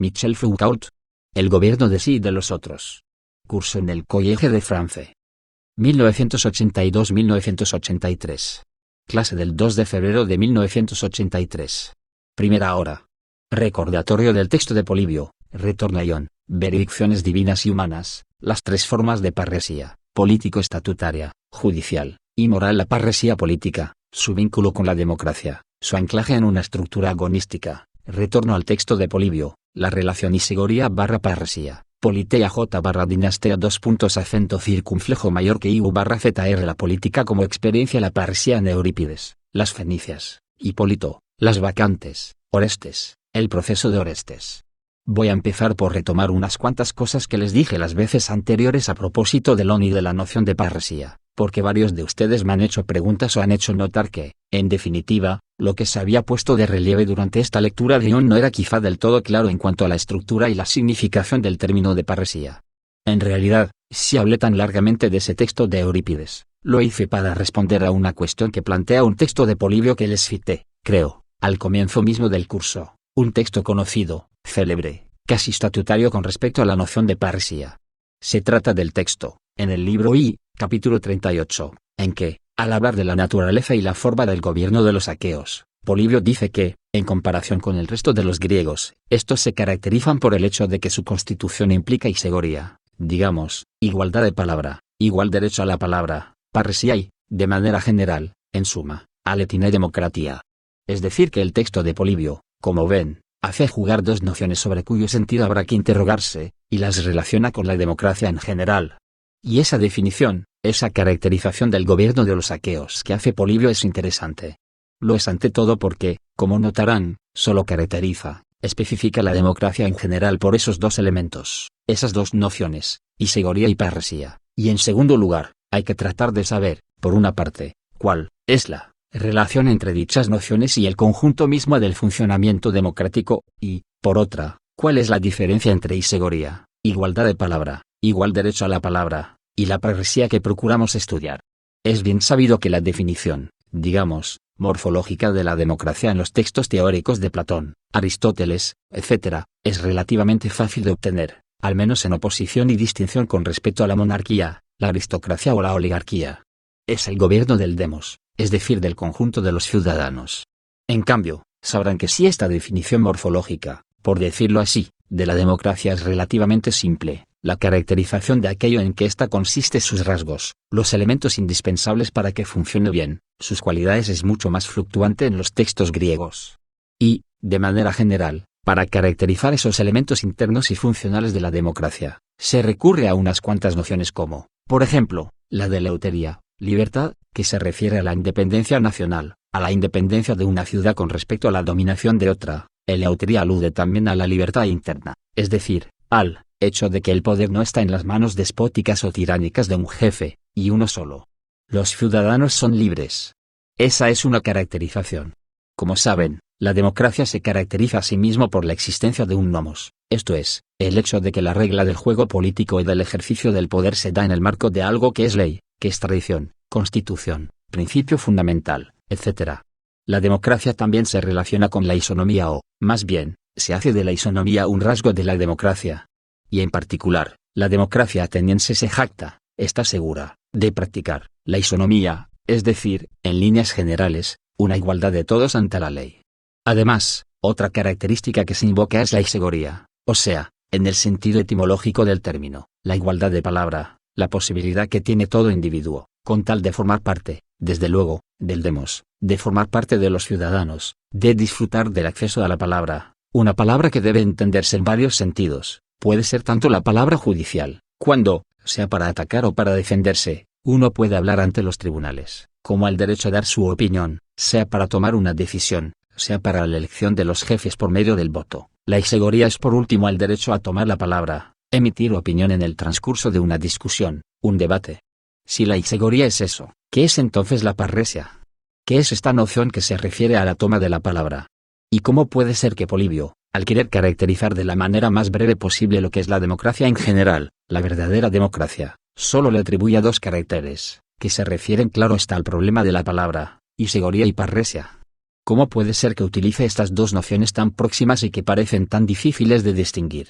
Michel Foucault. El gobierno de sí y de los otros. Curso en el Collège de France. 1982-1983. Clase del 2 de febrero de 1983. Primera hora. Recordatorio del texto de Polibio, Retorno a Ion, Veredicciones divinas y humanas, las tres formas de parresía, político-estatutaria, judicial, y moral. La parresía política, su vínculo con la democracia, su anclaje en una estructura agonística. Retorno al texto de Polibio, la relación isegoría/parresía, politeia j/dinastea acento circunflejo mayor que iu /zr. La política como experiencia. La parresía en Eurípides, las fenicias, Hipólito, las vacantes, Orestes, el proceso de Orestes. Voy a empezar por retomar unas cuantas cosas que les dije las veces anteriores a propósito del ON y de la noción de parresía, porque varios de ustedes me han hecho preguntas o han hecho notar que, en definitiva, lo que se había puesto de relieve durante esta lectura de Ion no era quizá del todo claro en cuanto a la estructura y la significación del término de parresía. En realidad, si hablé tan largamente de ese texto de Eurípides, lo hice para responder a una cuestión que plantea un texto de Polibio que les cité, creo, al comienzo mismo del curso, un texto conocido, célebre, casi estatutario con respecto a la noción de parresía. Se trata del texto, en el libro I, capítulo 38, en que, al hablar de la naturaleza y la forma del gobierno de los aqueos, Polibio dice que, en comparación con el resto de los griegos, estos se caracterizan por el hecho de que su constitución implica isegoría, digamos, igualdad de palabra, igual derecho a la palabra, parresía y, de manera general, en suma, aletina y democratía. Es decir que el texto de Polibio, como ven, hace jugar dos nociones sobre cuyo sentido habrá que interrogarse, y las relaciona con la democracia en general. Y esa definición, esa caracterización del gobierno de los aqueos que hace Polibio es interesante. Lo es ante todo porque, como notarán, solo caracteriza, especifica la democracia en general por esos dos elementos, esas dos nociones, isegoría y parresía. Y en segundo lugar, hay que tratar de saber, por una parte, cuál es la relación entre dichas nociones y el conjunto mismo del funcionamiento democrático, y, por otra, cuál es la diferencia entre isegoría, igualdad de palabra, igual derecho a la palabra, y la parresía que procuramos estudiar. Es bien sabido que la definición, digamos, morfológica de la democracia en los textos teóricos de Platón, Aristóteles, etc., es relativamente fácil de obtener, al menos en oposición y distinción con respecto a la monarquía, la aristocracia o la oligarquía. Es el gobierno del demos, es decir del conjunto de los ciudadanos. En cambio, sabrán que si esta definición morfológica, por decirlo así, de la democracia es relativamente simple, la caracterización de aquello en que ésta consiste, sus rasgos, los elementos indispensables para que funcione bien, sus cualidades, es mucho más fluctuante en los textos griegos. Y, de manera general, para caracterizar esos elementos internos y funcionales de la democracia, se recurre a unas cuantas nociones como, por ejemplo, la de eleuteria, libertad, que se refiere a la independencia nacional, a la independencia de una ciudad con respecto a la dominación de otra. Eleuteria alude también a la libertad interna, es decir, al hecho de que el poder no está en las manos despóticas o tiránicas de un jefe, y uno solo. Los ciudadanos son libres. Esa es una caracterización. Como saben, la democracia se caracteriza a sí mismo por la existencia de un nomos, esto es, el hecho de que la regla del juego político y del ejercicio del poder se da en el marco de algo que es ley, que es tradición, constitución, principio fundamental, etc. La democracia también se relaciona con la isonomía o, más bien, se hace de la isonomía un rasgo de la democracia. Y en particular, la democracia ateniense se jacta, está segura, de practicar la isonomía, es decir, en líneas generales, una igualdad de todos ante la ley. Además, otra característica que se invoca es la isegoría, o sea, en el sentido etimológico del término, la igualdad de palabra, la posibilidad que tiene todo individuo, con tal de formar parte, desde luego, del demos, de formar parte de los ciudadanos, de disfrutar del acceso a la palabra, una palabra que debe entenderse en varios sentidos, puede ser tanto la palabra judicial, cuando, sea para atacar o para defenderse, uno puede hablar ante los tribunales, como el derecho a dar su opinión, sea para tomar una decisión, sea para la elección de los jefes por medio del voto. La isegoría es por último el derecho a tomar la palabra, emitir opinión en el transcurso de una discusión, un debate. Si la isegoría es eso, ¿qué es entonces la parresia? ¿Qué es esta noción que se refiere a la toma de la palabra? ¿Y cómo puede ser que Polibio, al querer caracterizar de la manera más breve posible lo que es la democracia en general, la verdadera democracia, solo le atribuya dos caracteres, que se refieren claro está al problema de la palabra, isegoría y parresia? ¿Cómo puede ser que utilice estas dos nociones tan próximas y que parecen tan difíciles de distinguir?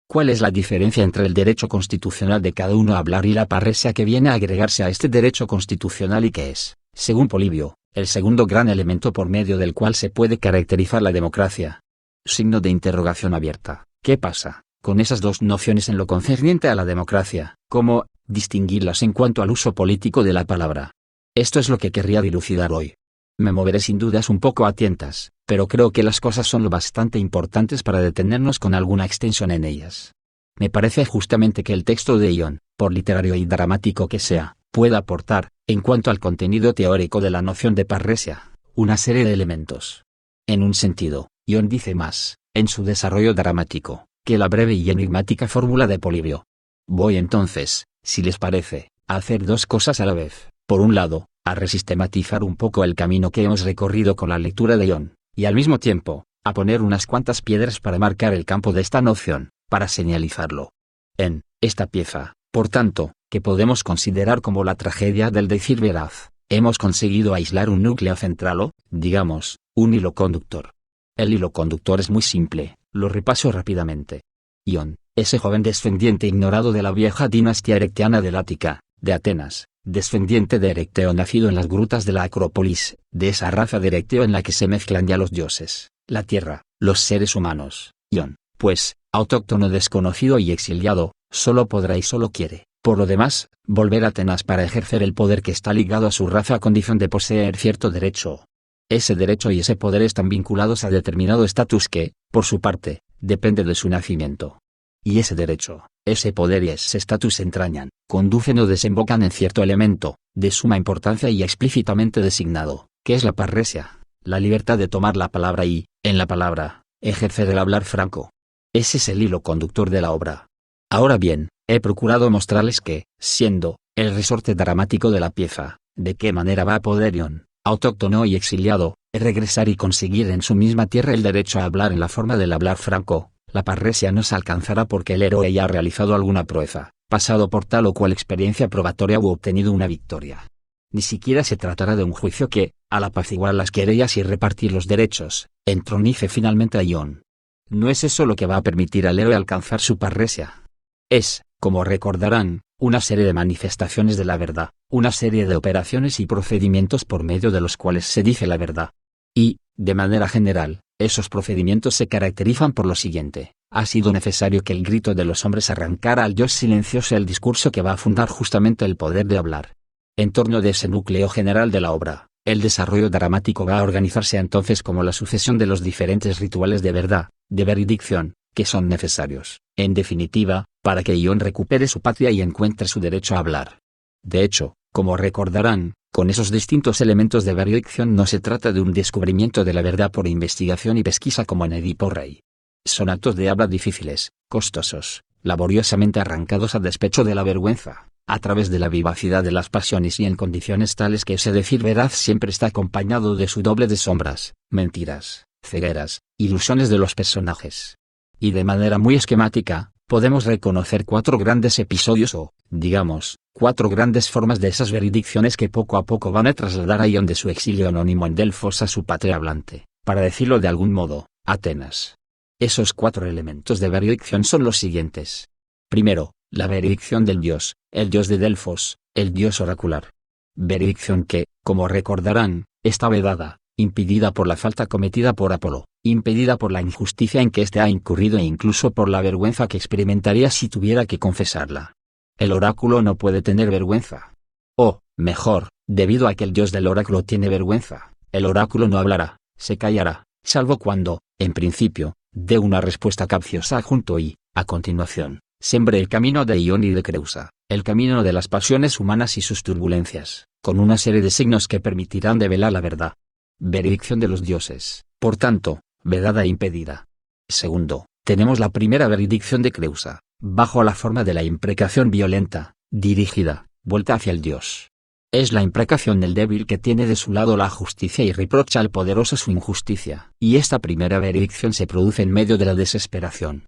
¿Cuál es la diferencia entre el derecho constitucional de cada uno a hablar y la parresia que viene a agregarse a este derecho constitucional y que es, según Polibio, el segundo gran elemento por medio del cual se puede caracterizar la democracia? Signo de interrogación abierta. ¿Qué pasa con esas dos nociones en lo concerniente a la democracia? ¿Cómo distinguirlas en cuanto al uso político de la palabra? Esto es lo que querría dilucidar hoy. Me moveré sin dudas un poco a tientas, pero creo que las cosas son lo bastante importantes para detenernos con alguna extensión en ellas. Me parece justamente que el texto de Ion, por literario y dramático que sea, pueda aportar, en cuanto al contenido teórico de la noción de parresia, una serie de elementos. En un sentido, Ion dice más, en su desarrollo dramático, que la breve y enigmática fórmula de Polibio. Voy entonces, si les parece, a hacer dos cosas a la vez. Por un lado, a resistematizar un poco el camino que hemos recorrido con la lectura de Ion, y al mismo tiempo, a poner unas cuantas piedras para marcar el campo de esta noción, para señalizarlo. En esta pieza, por tanto, que podemos considerar como la tragedia del decir veraz, hemos conseguido aislar un núcleo central o, digamos, un hilo conductor. El hilo conductor es muy simple, lo repaso rápidamente. Ion, ese joven descendiente ignorado de la vieja dinastía erecteana del Ática, de Atenas, descendiente de Erecteo nacido en las grutas de la Acrópolis, de esa raza de Erecteo en la que se mezclan ya los dioses, la tierra, los seres humanos. Ion, pues, autóctono desconocido y exiliado, solo podrá y solo quiere, por lo demás, volver a Atenas para ejercer el poder que está ligado a su raza a condición de poseer cierto derecho. Ese derecho y ese poder están vinculados a determinado estatus que, por su parte, depende de su nacimiento. Y ese derecho, ese poder y ese estatus entrañan, conducen o desembocan en cierto elemento, de suma importancia y explícitamente designado, que es la parresia, la libertad de tomar la palabra y, en la palabra, ejercer el hablar franco. Ese es el hilo conductor de la obra. Ahora bien, he procurado mostrarles que, siendo el resorte dramático de la pieza, de qué manera va a poder Ion, autóctono y exiliado, regresar y conseguir en su misma tierra el derecho a hablar en la forma del hablar franco. La parresia no se alcanzará porque el héroe ya ha realizado alguna proeza, pasado por tal o cual experiencia probatoria u obtenido una victoria. Ni siquiera se tratará de un juicio que, al apaciguar las querellas y repartir los derechos, entronice finalmente a Ion. No es eso lo que va a permitir al héroe alcanzar su parresia. Es, como recordarán, una serie de manifestaciones de la verdad, una serie de operaciones y procedimientos por medio de los cuales se dice la verdad. Y, de manera general, esos procedimientos se caracterizan por lo siguiente: ha sido necesario que el grito de los hombres arrancara al yo silencioso el discurso que va a fundar justamente el poder de hablar. En torno de ese núcleo general de la obra, el desarrollo dramático va a organizarse entonces como la sucesión de los diferentes rituales de verdad, de veridicción, que son necesarios, en definitiva, para que Ion recupere su patria y encuentre su derecho a hablar. De hecho, como recordarán, con esos distintos elementos de veridicción no se trata de un descubrimiento de la verdad por investigación y pesquisa como en Edipo Rey. Son actos de habla difíciles, costosos, laboriosamente arrancados a despecho de la vergüenza, a través de la vivacidad de las pasiones y en condiciones tales que ese decir veraz siempre está acompañado de su doble de sombras, mentiras, cegueras, ilusiones de los personajes. Y de manera muy esquemática, podemos reconocer 4 grandes episodios o, digamos, 4 grandes formas de esas veridicciones que poco a poco van a trasladar a Ion de su exilio anónimo en Delfos a su patria hablante, para decirlo de algún modo, Atenas. Esos 4 elementos de veridicción son los siguientes. Primero, la veridicción del dios, el dios de Delfos, el dios oracular. Veridicción que, como recordarán, está vedada, impedida por la falta cometida por Apolo, impedida por la injusticia en que éste ha incurrido e incluso por la vergüenza que experimentaría si tuviera que confesarla. El oráculo no puede tener vergüenza. O, mejor, debido a que el dios del oráculo tiene vergüenza, el oráculo no hablará, se callará, salvo cuando, en principio, dé una respuesta capciosa junto y, a continuación, sembre el camino de Ion y de Creusa, el camino de las pasiones humanas y sus turbulencias, con una serie de signos que permitirán develar la verdad. Veridicción de los dioses, por tanto, vedada e impedida. Segundo, tenemos la primera veridicción de Creusa, bajo la forma de la imprecación violenta, dirigida, vuelta hacia el dios. Es la imprecación del débil que tiene de su lado la justicia y reprocha al poderoso su injusticia. Y esta primera veridicción se produce en medio de la desesperación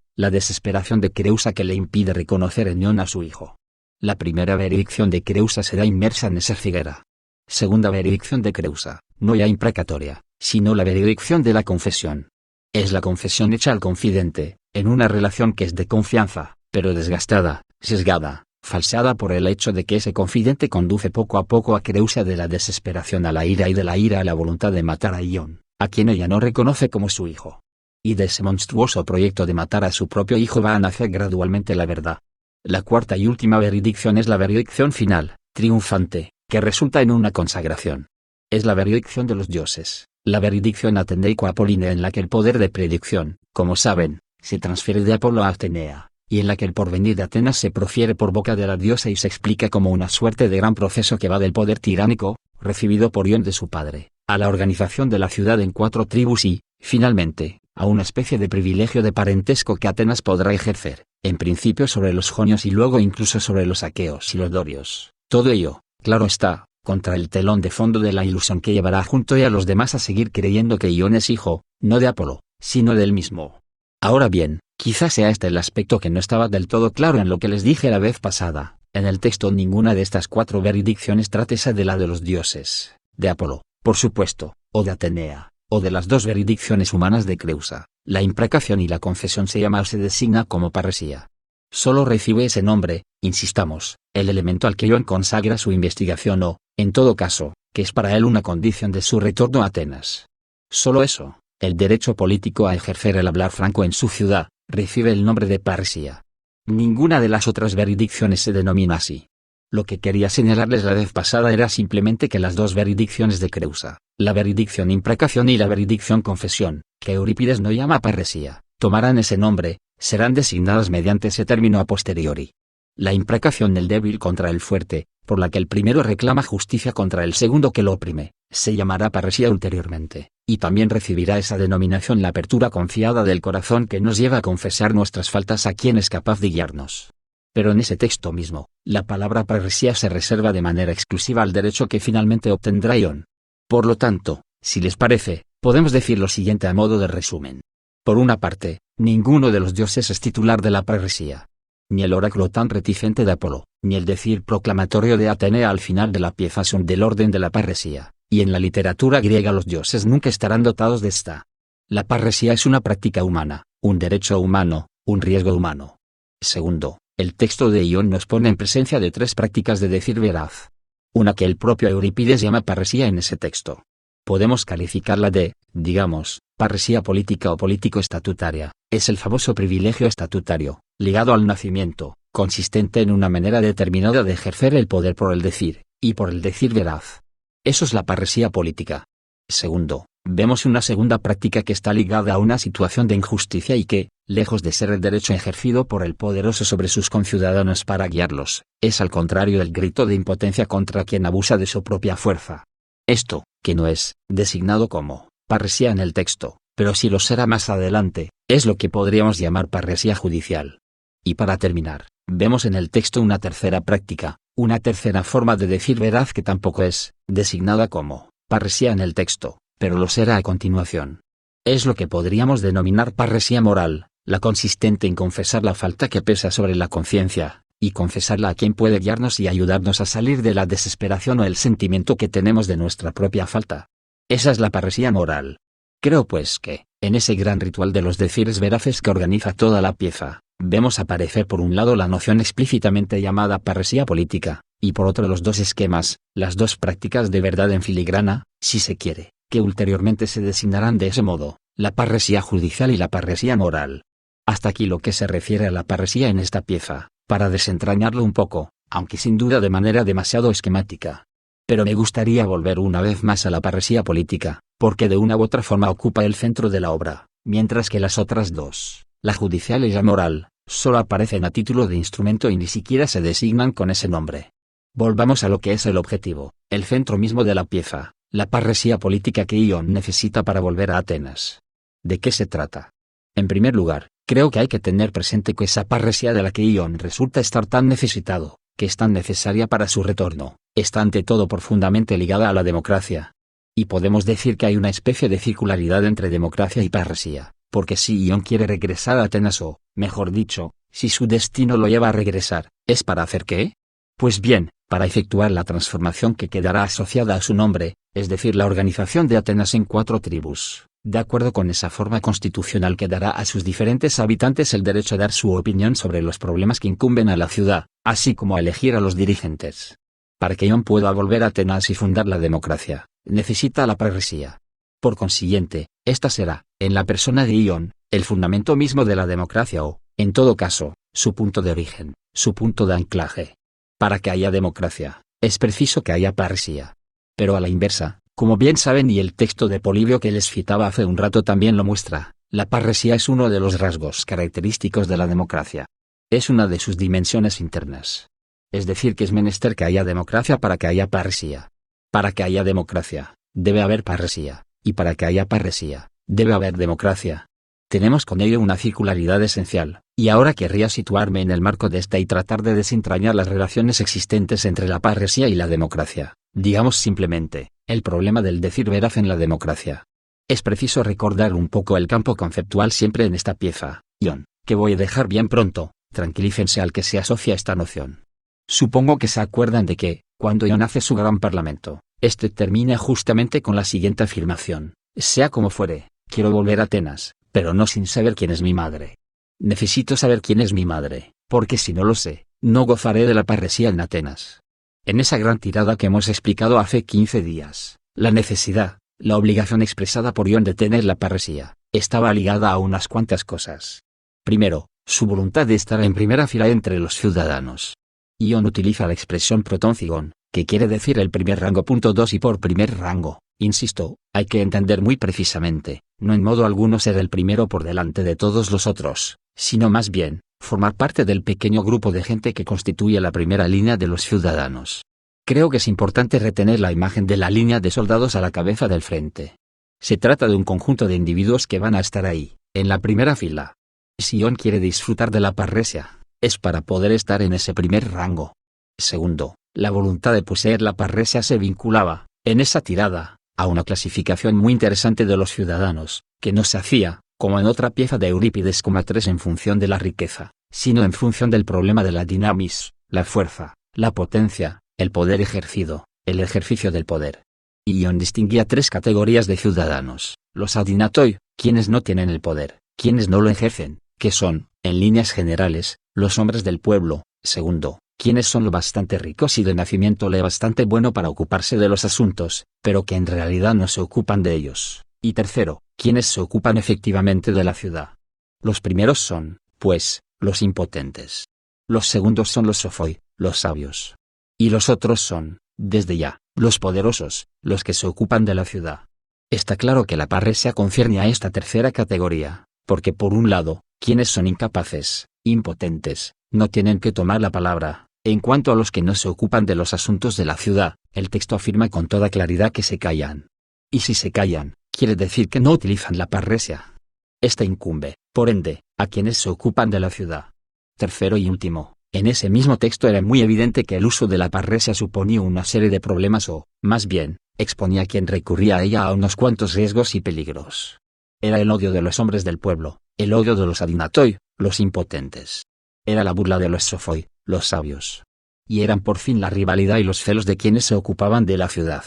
de Creusa que le impide reconocer en Ion a su hijo. La primera veridicción de Creusa se da inmersa en esa ceguera. Segunda veridicción de Creusa, no ya imprecatoria, sino la veredicción de la confesión. Es la confesión hecha al confidente, en una relación que es de confianza, pero desgastada, sesgada, falseada por el hecho de que ese confidente conduce poco a poco a Creusa de la desesperación a la ira y de la ira a la voluntad de matar a Ion, a quien ella no reconoce como su hijo. Y de ese monstruoso proyecto de matar a su propio hijo va a nacer gradualmente la verdad. La cuarta y última veredicción es la veredicción final, triunfante, que resulta en una consagración. Es la veredicción de los dioses, la veredicción atendeico-apolínea en la que el poder de predicción, como saben, se transfiere de Apolo a Atenea, y en la que el porvenir de Atenas se profiere por boca de la diosa y se explica como una suerte de gran proceso que va del poder tiránico, recibido por Ion de su padre, a la organización de la ciudad en 4 tribus y, finalmente, a una especie de privilegio de parentesco que Atenas podrá ejercer, en principio sobre los jonios y luego incluso sobre los aqueos y los dorios. Todo ello, claro está, contra el telón de fondo de la ilusión que llevará junto a los demás a seguir creyendo que Ion es hijo, no de Apolo, sino del mismo. Ahora bien, quizás sea este el aspecto que no estaba del todo claro en lo que les dije la vez pasada. En el texto ninguna de estas 4 veredicciones trátese de la de los dioses, de Apolo, por supuesto, o de Atenea, o de las 2 veredicciones humanas de Creusa. La imprecación y la confesión se llama o se designa como parresía. Solo recibe ese nombre, insistamos, el elemento al que Ion consagra su investigación o, en todo caso, que es para él una condición de su retorno a Atenas. Solo eso, el derecho político a ejercer el hablar franco en su ciudad, recibe el nombre de parresía. Ninguna de las otras veredicciones se denomina así. Lo que quería señalarles la vez pasada era simplemente que las 2 veredicciones de Creusa, la veredicción imprecación y la veredicción confesión, que Eurípides no llama parresía, tomarán ese nombre, serán designadas mediante ese término a posteriori. La imprecación del débil contra el fuerte, por la que el primero reclama justicia contra el segundo que lo oprime, se llamará parresía ulteriormente, y también recibirá esa denominación la apertura confiada del corazón que nos lleva a confesar nuestras faltas a quien es capaz de guiarnos. Pero en ese texto mismo, la palabra parresía se reserva de manera exclusiva al derecho que finalmente obtendrá Ion. Por lo tanto, si les parece, podemos decir lo siguiente a modo de resumen. Por una parte, ninguno de los dioses es titular de la parresía. Ni el oráculo tan reticente de Apolo, ni el decir proclamatorio de Atenea al final de la pieza son del orden de la parresía, y en la literatura griega los dioses nunca estarán dotados de esta. La parresía es una práctica humana, un derecho humano, un riesgo humano. Segundo, el texto de Ion nos pone en presencia de 3 prácticas de decir veraz. Una que el propio Eurípides llama parresía en ese texto. Podemos calificarla de, digamos, parresía política o político-estatutaria. Es el famoso privilegio estatutario, ligado al nacimiento, consistente en una manera determinada de ejercer el poder por el decir, y por el decir veraz. Eso es la parresía política. Segundo, vemos una segunda práctica que está ligada a una situación de injusticia y que, lejos de ser el derecho ejercido por el poderoso sobre sus conciudadanos para guiarlos, es al contrario del grito de impotencia contra quien abusa de su propia fuerza. Esto, que no es designado como parresía en el texto, pero sí lo será más adelante, es lo que podríamos llamar parresía judicial. Y para terminar, vemos en el texto una tercera práctica, una tercera forma de decir veraz que tampoco es designada como parresía en el texto, pero lo será a continuación. Es lo que podríamos denominar parresía moral, la consistente en confesar la falta que pesa sobre la conciencia, y confesarla a quien puede guiarnos y ayudarnos a salir de la desesperación o el sentimiento que tenemos de nuestra propia falta. Esa es la parresía moral. Creo pues que, en ese gran ritual de los decires veraces que organiza toda la pieza, vemos aparecer por un lado la noción explícitamente llamada parresía política, y por otro los 2 esquemas, las 2 prácticas de verdad en filigrana, si se quiere, que ulteriormente se designarán de ese modo, la parresía judicial y la parresía moral. Hasta aquí lo que se refiere a la parresía en esta pieza, para desentrañarlo un poco, aunque sin duda de manera demasiado esquemática. Pero me gustaría volver una vez más a la parresía política, porque de una u otra forma ocupa el centro de la obra, mientras que las otras 2, la judicial y la moral, solo aparecen a título de instrumento y ni siquiera se designan con ese nombre. Volvamos a lo que es el objetivo, el centro mismo de la pieza, la parresía política que Ion necesita para volver a Atenas. ¿De qué se trata? En primer lugar, creo que hay que tener presente que esa parresía de la que Ion resulta estar tan necesitado, que es tan necesaria para su retorno, está ante todo profundamente ligada a la democracia. Y podemos decir que hay una especie de circularidad entre democracia y parresía, porque si Ion quiere regresar a Atenas o, mejor dicho, si su destino lo lleva a regresar, ¿es para hacer qué? Pues bien, para efectuar la transformación que quedará asociada a su nombre, es decir, la organización de Atenas en 4 tribus. De acuerdo con esa forma constitucional que dará a sus diferentes habitantes el derecho a dar su opinión sobre los problemas que incumben a la ciudad, así como a elegir a los dirigentes. Para que Ion pueda volver a Atenas y fundar la democracia, necesita la parresía. Por consiguiente, esta será, en la persona de Ion, el fundamento mismo de la democracia o, en todo caso, su punto de origen, su punto de anclaje. Para que haya democracia, es preciso que haya parresía. Pero a la inversa, como bien saben y el texto de Polibio que les citaba hace un rato también lo muestra, la parresía es uno de los rasgos característicos de la democracia. Es una de sus dimensiones internas. Es decir que es menester que haya democracia para que haya parresía. Para que haya democracia, debe haber parresía, y para que haya parresía, debe haber democracia. Tenemos con ello una circularidad esencial, y ahora querría situarme en el marco de esta y tratar de desentrañar las relaciones existentes entre la parresía y la democracia. Digamos simplemente, el problema del decir veraz en la democracia. Es preciso recordar un poco el campo conceptual siempre en esta pieza, Ion, que voy a dejar bien pronto, tranquilícense al que se asocia esta noción. Supongo que se acuerdan de que, cuando Ion hace su gran parlamento, este termina justamente con la siguiente afirmación: sea como fuere, quiero volver a Atenas, pero no sin saber quién es mi madre. Necesito saber quién es mi madre, porque si no lo sé, no gozaré de la parresía en Atenas. En esa gran tirada que hemos explicado hace 15 días, la necesidad, la obligación expresada por Ion de tener la parresía, estaba ligada a unas cuantas cosas. Primero, su voluntad de estar en primera fila entre los ciudadanos. Ion utiliza la expresión protonzigon, que quiere decir el primer rango. 2 Y por primer rango, insisto, hay que entender muy precisamente, no en modo alguno ser el primero por delante de todos los otros, sino más bien, formar parte del pequeño grupo de gente que constituye la primera línea de los ciudadanos. Creo que es importante retener la imagen de la línea de soldados a la cabeza del frente. Se trata de un conjunto de individuos que van a estar ahí, en la primera fila. Si Ion quiere disfrutar de la parresía, es para poder estar en ese primer rango. Segundo, la voluntad de poseer la parresía se vinculaba, en esa tirada, a una clasificación muy interesante de los ciudadanos, que no se hacía, como en otra pieza de Eurípides, 3 en función de la riqueza, sino en función del problema de la dinamis, la fuerza, la potencia, el poder ejercido, el ejercicio del poder. Ion distinguía 3 categorías de ciudadanos: los adinatoi, quienes no tienen el poder, quienes no lo ejercen, que son, en líneas generales, los hombres del pueblo; segundo, quienes son lo bastante ricos y de nacimiento le bastante bueno para ocuparse de los asuntos, pero que en realidad no se ocupan de ellos; y tercero, quienes se ocupan efectivamente de la ciudad. Los primeros son, pues, los impotentes. Los segundos son los sophoi, los sabios. Y los otros son, desde ya, los poderosos, los que se ocupan de la ciudad. Está claro que la parresía concierne a esta tercera categoría, porque por un lado, quienes son incapaces, impotentes, no tienen que tomar la palabra. En cuanto a los que no se ocupan de los asuntos de la ciudad, el texto afirma con toda claridad que se callan. Y si se callan, quiere decir que no utilizan la parresía. Esta incumbe, por ende, a quienes se ocupan de la ciudad. Tercero y último, en ese mismo texto era muy evidente que el uso de la parresía suponía una serie de problemas o, más bien, exponía a quien recurría a ella a unos cuantos riesgos y peligros. Era el odio de los hombres del pueblo, el odio de los adinatoi, los impotentes. Era la burla de los sophoi, los sabios. Y eran por fin la rivalidad y los celos de quienes se ocupaban de la ciudad.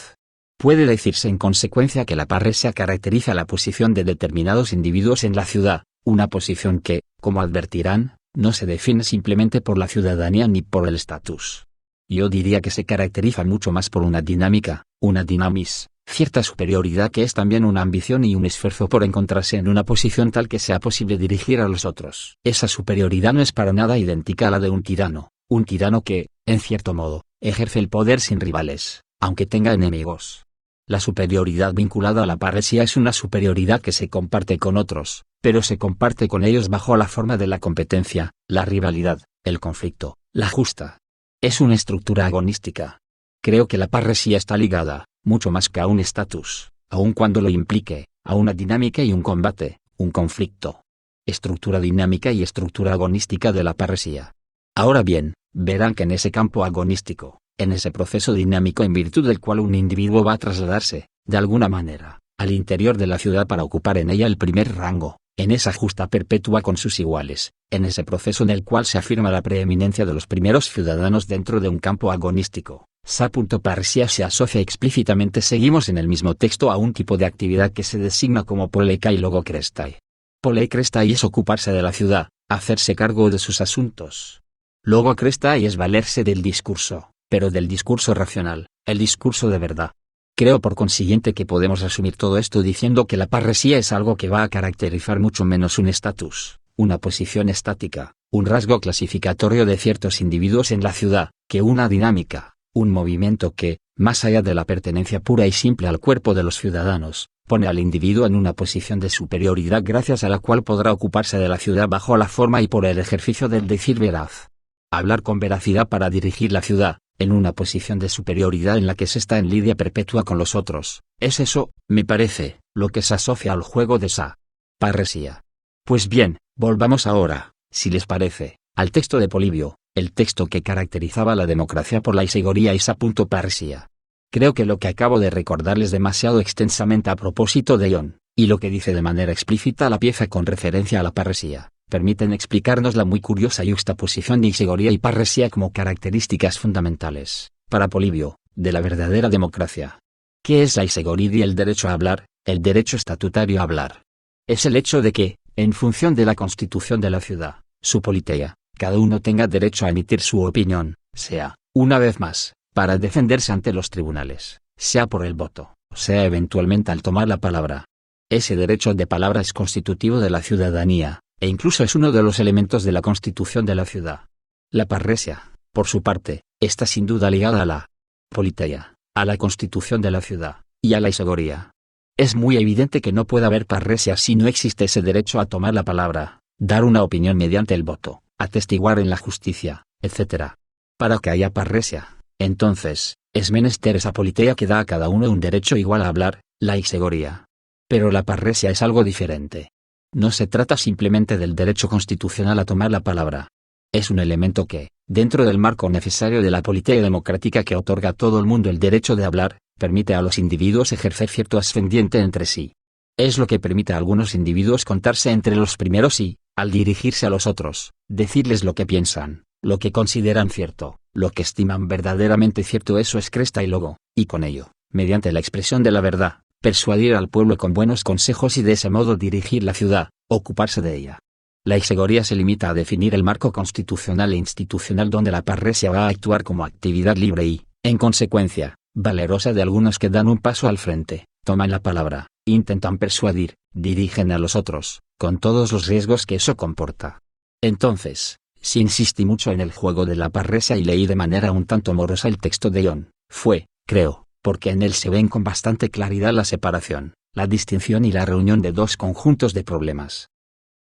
Puede decirse en consecuencia que la parresía caracteriza la posición de determinados individuos en la ciudad, una posición que, como advertirán, no se define simplemente por la ciudadanía ni por el estatus. Yo diría que se caracteriza mucho más por una dinámica, una dinamis, cierta superioridad que es también una ambición y un esfuerzo por encontrarse en una posición tal que sea posible dirigir a los otros. Esa superioridad no es para nada idéntica a la de un tirano que, en cierto modo, ejerce el poder sin rivales, aunque tenga enemigos. La superioridad vinculada a la parresía es una superioridad que se comparte con otros, pero se comparte con ellos bajo la forma de la competencia, la rivalidad, el conflicto, la justa. Es una estructura agonística. Creo que la parresía está ligada, mucho más que a un estatus, aun cuando lo implique, a una dinámica y un combate, un conflicto. Estructura dinámica y estructura agonística de la parresía. Ahora bien, verán que en ese campo agonístico, en ese proceso dinámico en virtud del cual un individuo va a trasladarse, de alguna manera, al interior de la ciudad para ocupar en ella el primer rango, en esa justa perpetua con sus iguales, en ese proceso en el cual se afirma la preeminencia de los primeros ciudadanos dentro de un campo agonístico. Sa.parresia se asocia explícitamente. Seguimos en el mismo texto a un tipo de actividad que se designa como poleikai logokrestai. Poleikrestai es ocuparse de la ciudad, hacerse cargo de sus asuntos. Logokrestai es valerse del discurso, pero del discurso racional, el discurso de verdad. Creo por consiguiente que podemos resumir todo esto diciendo que la parresía es algo que va a caracterizar mucho menos un estatus, una posición estática, un rasgo clasificatorio de ciertos individuos en la ciudad, que una dinámica, un movimiento que, más allá de la pertenencia pura y simple al cuerpo de los ciudadanos, pone al individuo en una posición de superioridad gracias a la cual podrá ocuparse de la ciudad bajo la forma y por el ejercicio del decir veraz. Hablar con veracidad para dirigir la ciudad, en una posición de superioridad en la que se está en lidia perpetua con los otros, es eso, me parece, lo que se asocia al juego de esa parresía. Pues bien, volvamos ahora, si les parece, al texto de Polibio, el texto que caracterizaba la democracia por la isegoría y sa.parresía. Creo que lo que acabo de recordarles demasiado extensamente a propósito de Ion, y lo que dice de manera explícita la pieza con referencia a la parresía, permiten explicarnos la muy curiosa yuxtaposición de isegoría y parresía como características fundamentales, para Polibio, de la verdadera democracia. ¿Qué es la isegoría y el derecho a hablar, el derecho estatutario a hablar? Es el hecho de que, en función de la constitución de la ciudad, su politeia, cada uno tenga derecho a emitir su opinión, sea, una vez más, para defenderse ante los tribunales, sea por el voto, sea eventualmente al tomar la palabra. Ese derecho de palabra es constitutivo de la ciudadanía, e incluso es uno de los elementos de la constitución de la ciudad. La parresía, por su parte, está sin duda ligada a la politeia, a la constitución de la ciudad, y a la isegoría. Es muy evidente que no puede haber parresía si no existe ese derecho a tomar la palabra, dar una opinión mediante el voto, atestiguar en la justicia, etc. Para que haya parresía, entonces, es menester esa politeia que da a cada uno un derecho igual a hablar, la isegoría. Pero la parresía es algo diferente. No se trata simplemente del derecho constitucional a tomar la palabra. Es un elemento que, dentro del marco necesario de la politeia democrática que otorga a todo el mundo el derecho de hablar, permite a los individuos ejercer cierto ascendiente entre sí. Es lo que permite a algunos individuos contarse entre los primeros y, al dirigirse a los otros, decirles lo que piensan, lo que consideran cierto, lo que estiman verdaderamente cierto. Eso es cresta y logo, y con ello, mediante la expresión de la verdad, persuadir al pueblo con buenos consejos y de ese modo dirigir la ciudad, ocuparse de ella. La isegoría se limita a definir el marco constitucional e institucional donde la parresía va a actuar como actividad libre y, en consecuencia, valerosa de algunos que dan un paso al frente, toman la palabra, intentan persuadir, dirigen a los otros, con todos los riesgos que eso comporta. Entonces, si insistí mucho en el juego de la parresía y leí de manera un tanto morosa el texto de Ion, fue, creo, porque en él se ven con bastante claridad la separación, la distinción y la reunión de dos conjuntos de problemas.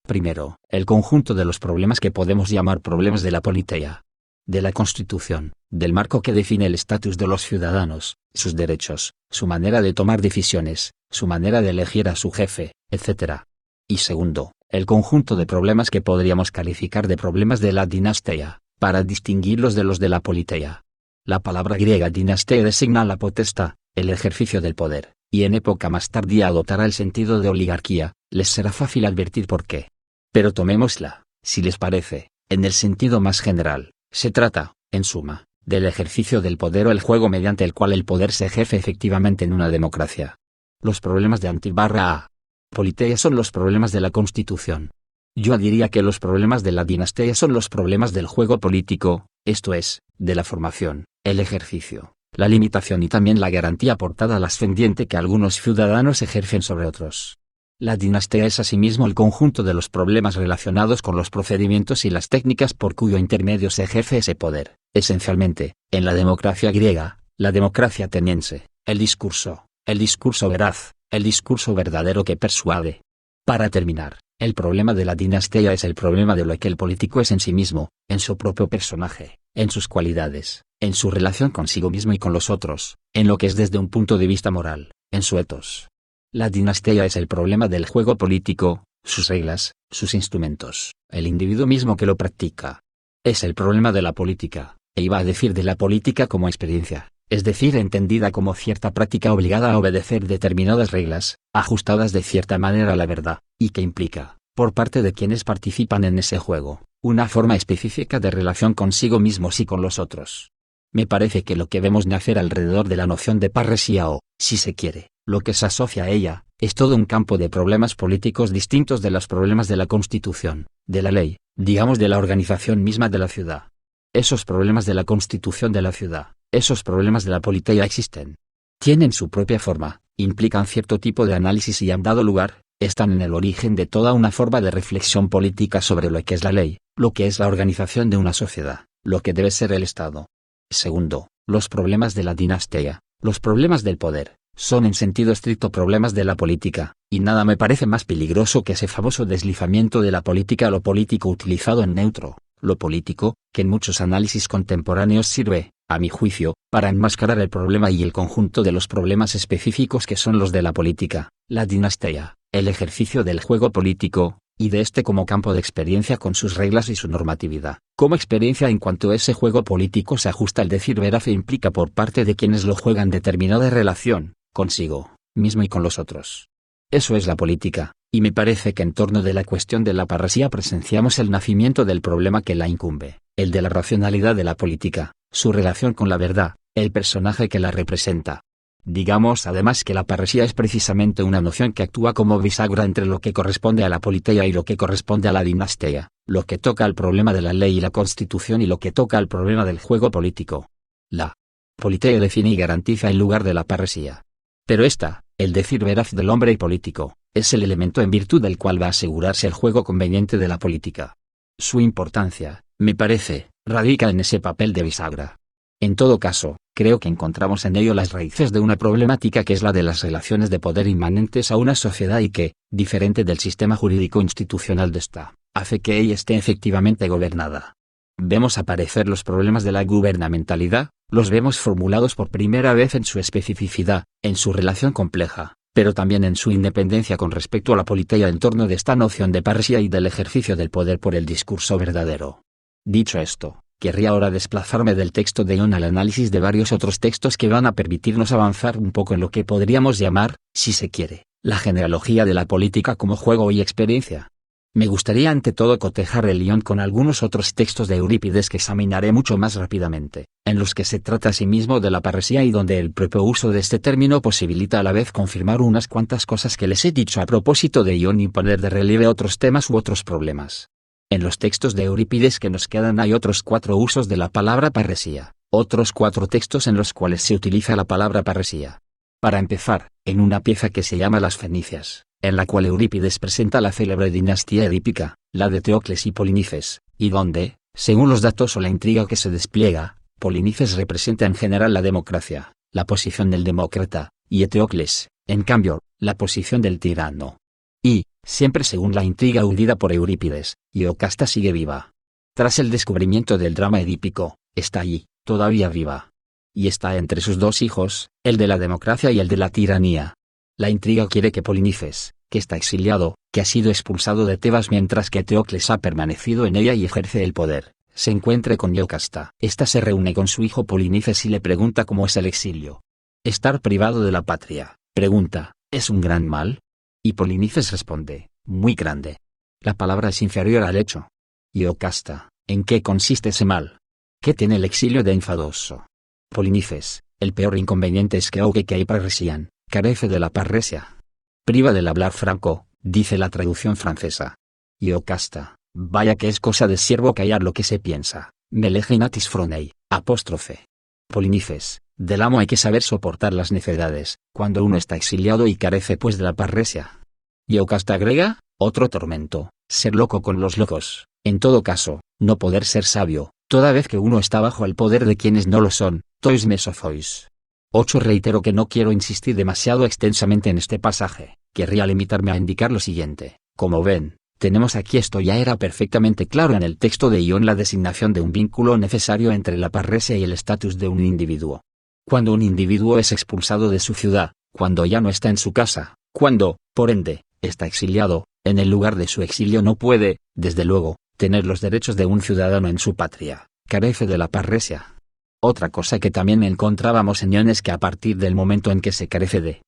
Primero, el conjunto de los problemas que podemos llamar problemas de la politeia, de la Constitución, del marco que define el estatus de los ciudadanos, sus derechos, su manera de tomar decisiones, su manera de elegir a su jefe, etc. Y segundo, el conjunto de problemas que podríamos calificar de problemas de la dinastía, para distinguirlos de los de la politeia. La palabra griega dinastía designa la potestad, el ejercicio del poder, y en época más tardía adoptará el sentido de oligarquía. Les será fácil advertir por qué. Pero tomémosla, si les parece, en el sentido más general. Se trata, en suma, del ejercicio del poder o el juego mediante el cual el poder se ejerce efectivamente en una democracia. Los problemas de _a politeia son los problemas de la Constitución. Yo diría que los problemas de la dinastía son los problemas del juego político, esto es, de la formación, el ejercicio, la limitación y también la garantía aportada al ascendiente que algunos ciudadanos ejercen sobre otros. La dinastía es asimismo el conjunto de los problemas relacionados con los procedimientos y las técnicas por cuyo intermedio se ejerce ese poder. Esencialmente, en la democracia griega, la democracia ateniense, el discurso veraz, el discurso verdadero que persuade. Para terminar, el problema de la dinastía es el problema de lo que el político es en sí mismo, en su propio personaje, en sus cualidades, en su relación consigo mismo y con los otros, en lo que es desde un punto de vista moral, en su ethos. La dinastía es el problema del juego político, sus reglas, sus instrumentos, el individuo mismo que lo practica. Es el problema de la política, e iba a decir de la política como experiencia, es decir, entendida como cierta práctica obligada a obedecer determinadas reglas, ajustadas de cierta manera a la verdad, y que implica, por parte de quienes participan en ese juego, una forma específica de relación consigo mismos y con los otros. Me parece que lo que vemos nacer alrededor de la noción de parresía o, si se quiere, lo que se asocia a ella, es todo un campo de problemas políticos distintos de los problemas de la Constitución, de la ley, digamos de la organización misma de la ciudad. Esos problemas de la Constitución de la ciudad, esos problemas de la política existen. Tienen su propia forma, implican cierto tipo de análisis y han dado lugar, están en el origen de toda una forma de reflexión política sobre lo que es la ley, lo que es la organización de una sociedad, lo que debe ser el Estado. Segundo, los problemas de la dinastía, los problemas del poder, son en sentido estricto problemas de la política, y nada me parece más peligroso que ese famoso deslizamiento de la política a lo político utilizado en neutro, lo político, que en muchos análisis contemporáneos sirve, a mi juicio, para enmascarar el problema y el conjunto de los problemas específicos que son los de la política, la dinastía, el ejercicio del juego político, y de este como campo de experiencia con sus reglas y su normatividad, como experiencia en cuanto ese juego político se ajusta al decir veraz e implica por parte de quienes lo juegan determinada relación, consigo mismo y con los otros. Eso es la política, y me parece que en torno de la cuestión de la parresía presenciamos el nacimiento del problema que la incumbe, el de la racionalidad de la política, su relación con la verdad, el personaje que la representa. Digamos además que la parresía es precisamente una noción que actúa como bisagra entre lo que corresponde a la política y lo que corresponde a la dinastía, lo que toca al problema de la ley y la constitución y lo que toca al problema del juego político. La política define y garantiza el lugar de la parresía. Pero esta, el decir veraz del hombre político, es el elemento en virtud del cual va a asegurarse el juego conveniente de la política. Su importancia, me parece, radica en ese papel de bisagra. En todo caso, creo que encontramos en ello las raíces de una problemática que es la de las relaciones de poder inmanentes a una sociedad y que, diferente del sistema jurídico institucional de esta, hace que ella esté efectivamente gobernada. Vemos aparecer los problemas de la gubernamentalidad, los vemos formulados por primera vez en su especificidad, en su relación compleja, pero también en su independencia con respecto a la política en torno de esta noción de parresía y del ejercicio del poder por el discurso verdadero. Dicho esto, querría ahora desplazarme del texto de Ion al análisis de varios otros textos que van a permitirnos avanzar un poco en lo que podríamos llamar, si se quiere, la genealogía de la política como juego y experiencia. Me gustaría ante todo cotejar el Ion con algunos otros textos de Eurípides que examinaré mucho más rápidamente, en los que se trata asimismo de la parresía y donde el propio uso de este término posibilita a la vez confirmar unas cuantas cosas que les he dicho a propósito de Ion y poner de relieve otros temas u otros problemas. En los textos de Eurípides que nos quedan hay otros 4 usos de la palabra parresía, otros 4 textos en los cuales se utiliza la palabra parresía. Para empezar, en una pieza que se llama Las Fenicias, en la cual Eurípides presenta la célebre dinastía edípica, la de Teocles y Polinices, y donde, según los datos o la intriga que se despliega, Polinices representa en general la democracia, la posición del demócrata, y Teocles, en cambio, la posición del tirano. Y, siempre según la intriga urdida por Eurípides, Iocasta sigue viva. Tras el descubrimiento del drama edípico, está allí, todavía viva. Y está entre sus 2 hijos, el de la democracia y el de la tiranía. La intriga quiere que Polinices, que está exiliado, que ha sido expulsado de Tebas mientras que Teocles ha permanecido en ella y ejerce el poder, se encuentre con Iocasta. Esta se reúne con su hijo Polinices y le pregunta cómo es el exilio. Estar privado de la patria, pregunta, ¿es un gran mal? Y Polinices responde, muy grande. La palabra es inferior al hecho. Iocasta, ¿en qué consiste ese mal? ¿Qué tiene el exilio de enfadoso? Polinices, el peor inconveniente es que aunque hay parresían, carece de la parresia. Priva del hablar franco, dice la traducción francesa. Iocasta, vaya que es cosa de siervo callar lo que se piensa, meleginatis fronei, apóstrofe. Polinices, del amo hay que saber soportar las necedades, cuando uno está exiliado y carece pues de la parresia. Iocasta agrega, otro tormento, ser loco con los locos, en todo caso, no poder ser sabio, toda vez que uno está bajo el poder de quienes no lo son, tois mesozois. 8. Reitero que no quiero insistir demasiado extensamente en este pasaje, querría limitarme a indicar lo siguiente. Como ven, tenemos aquí esto ya era perfectamente claro en el texto de Ion la designación de un vínculo necesario entre la parresia y el estatus de un individuo. Cuando un individuo es expulsado de su ciudad, cuando ya no está en su casa, cuando, por ende, está exiliado, en el lugar de su exilio no puede, desde luego, tener los derechos de un ciudadano en su patria, carece de la parresia. Otra cosa que también encontrábamos en Ion es que a partir del momento en que se carece de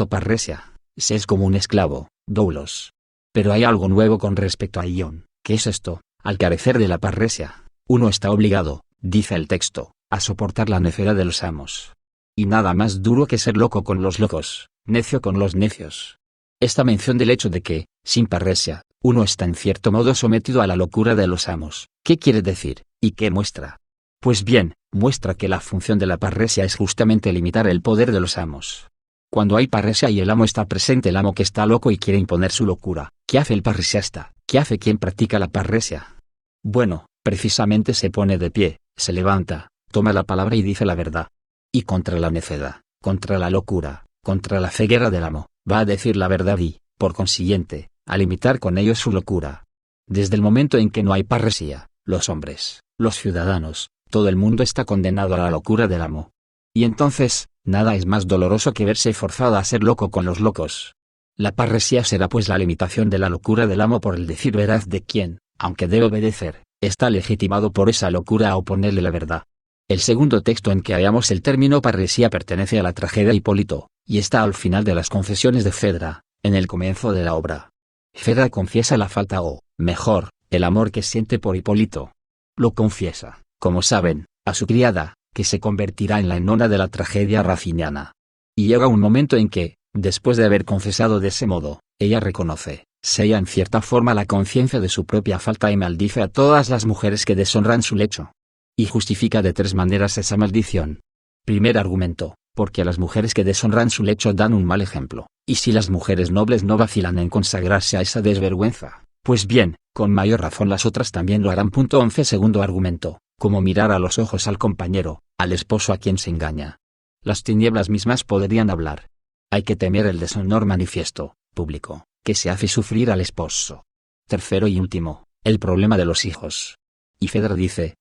parresia, se es como un esclavo, doulos. Pero hay algo nuevo con respecto a Ion, que es esto: al carecer de la parresia, uno está obligado, dice el texto, a soportar la necedad de los amos. Y nada más duro que ser loco con los locos, necio con los necios. Esta mención del hecho de que, sin parresia, uno está en cierto modo sometido a la locura de los amos, ¿qué quiere decir, y qué muestra? Pues bien, muestra que la función de la parresia es justamente limitar el poder de los amos. Cuando hay parresia y el amo está presente, el amo que está loco y quiere imponer su locura, ¿qué hace el parresiasta? ¿Qué hace quien practica la parresia? Bueno, precisamente se pone de pie, se levanta, toma la palabra y dice la verdad. Y contra la necedad, contra la locura, contra la ceguera del amo, va a decir la verdad y, por consiguiente, a limitar con ello su locura. Desde el momento en que no hay parresía, los hombres, los ciudadanos, todo el mundo está condenado a la locura del amo. Y entonces, nada es más doloroso que verse forzado a ser loco con los locos. La parresía será pues la limitación de la locura del amo por el decir veraz de quien, aunque debe obedecer, está legitimado por esa locura a oponerle la verdad. El segundo texto en que hallamos el término parresía pertenece a la tragedia Hipólito, y está al final de las confesiones de Fedra, en el comienzo de la obra. Fedra confiesa la falta o, mejor, el amor que siente por Hipólito. Lo confiesa, como saben, a su criada, que se convertirá en la enona de la tragedia raciniana. Y llega un momento en que, después de haber confesado de ese modo, ella reconoce, sella en cierta forma la conciencia de su propia falta y maldice a todas las mujeres que deshonran su lecho. Y justifica de tres maneras esa maldición. Primer argumento, porque las mujeres que deshonran su lecho dan un mal ejemplo, y si las mujeres nobles no vacilan en consagrarse a esa desvergüenza, pues bien, con mayor razón las otras también lo harán. 11. Segundo argumento, como mirar a los ojos al compañero, al esposo a quien se engaña. Las tinieblas mismas podrían hablar. Hay que temer el deshonor manifiesto, público, que se hace sufrir al esposo. Tercero y último, el problema de los hijos. Y Fedra dice,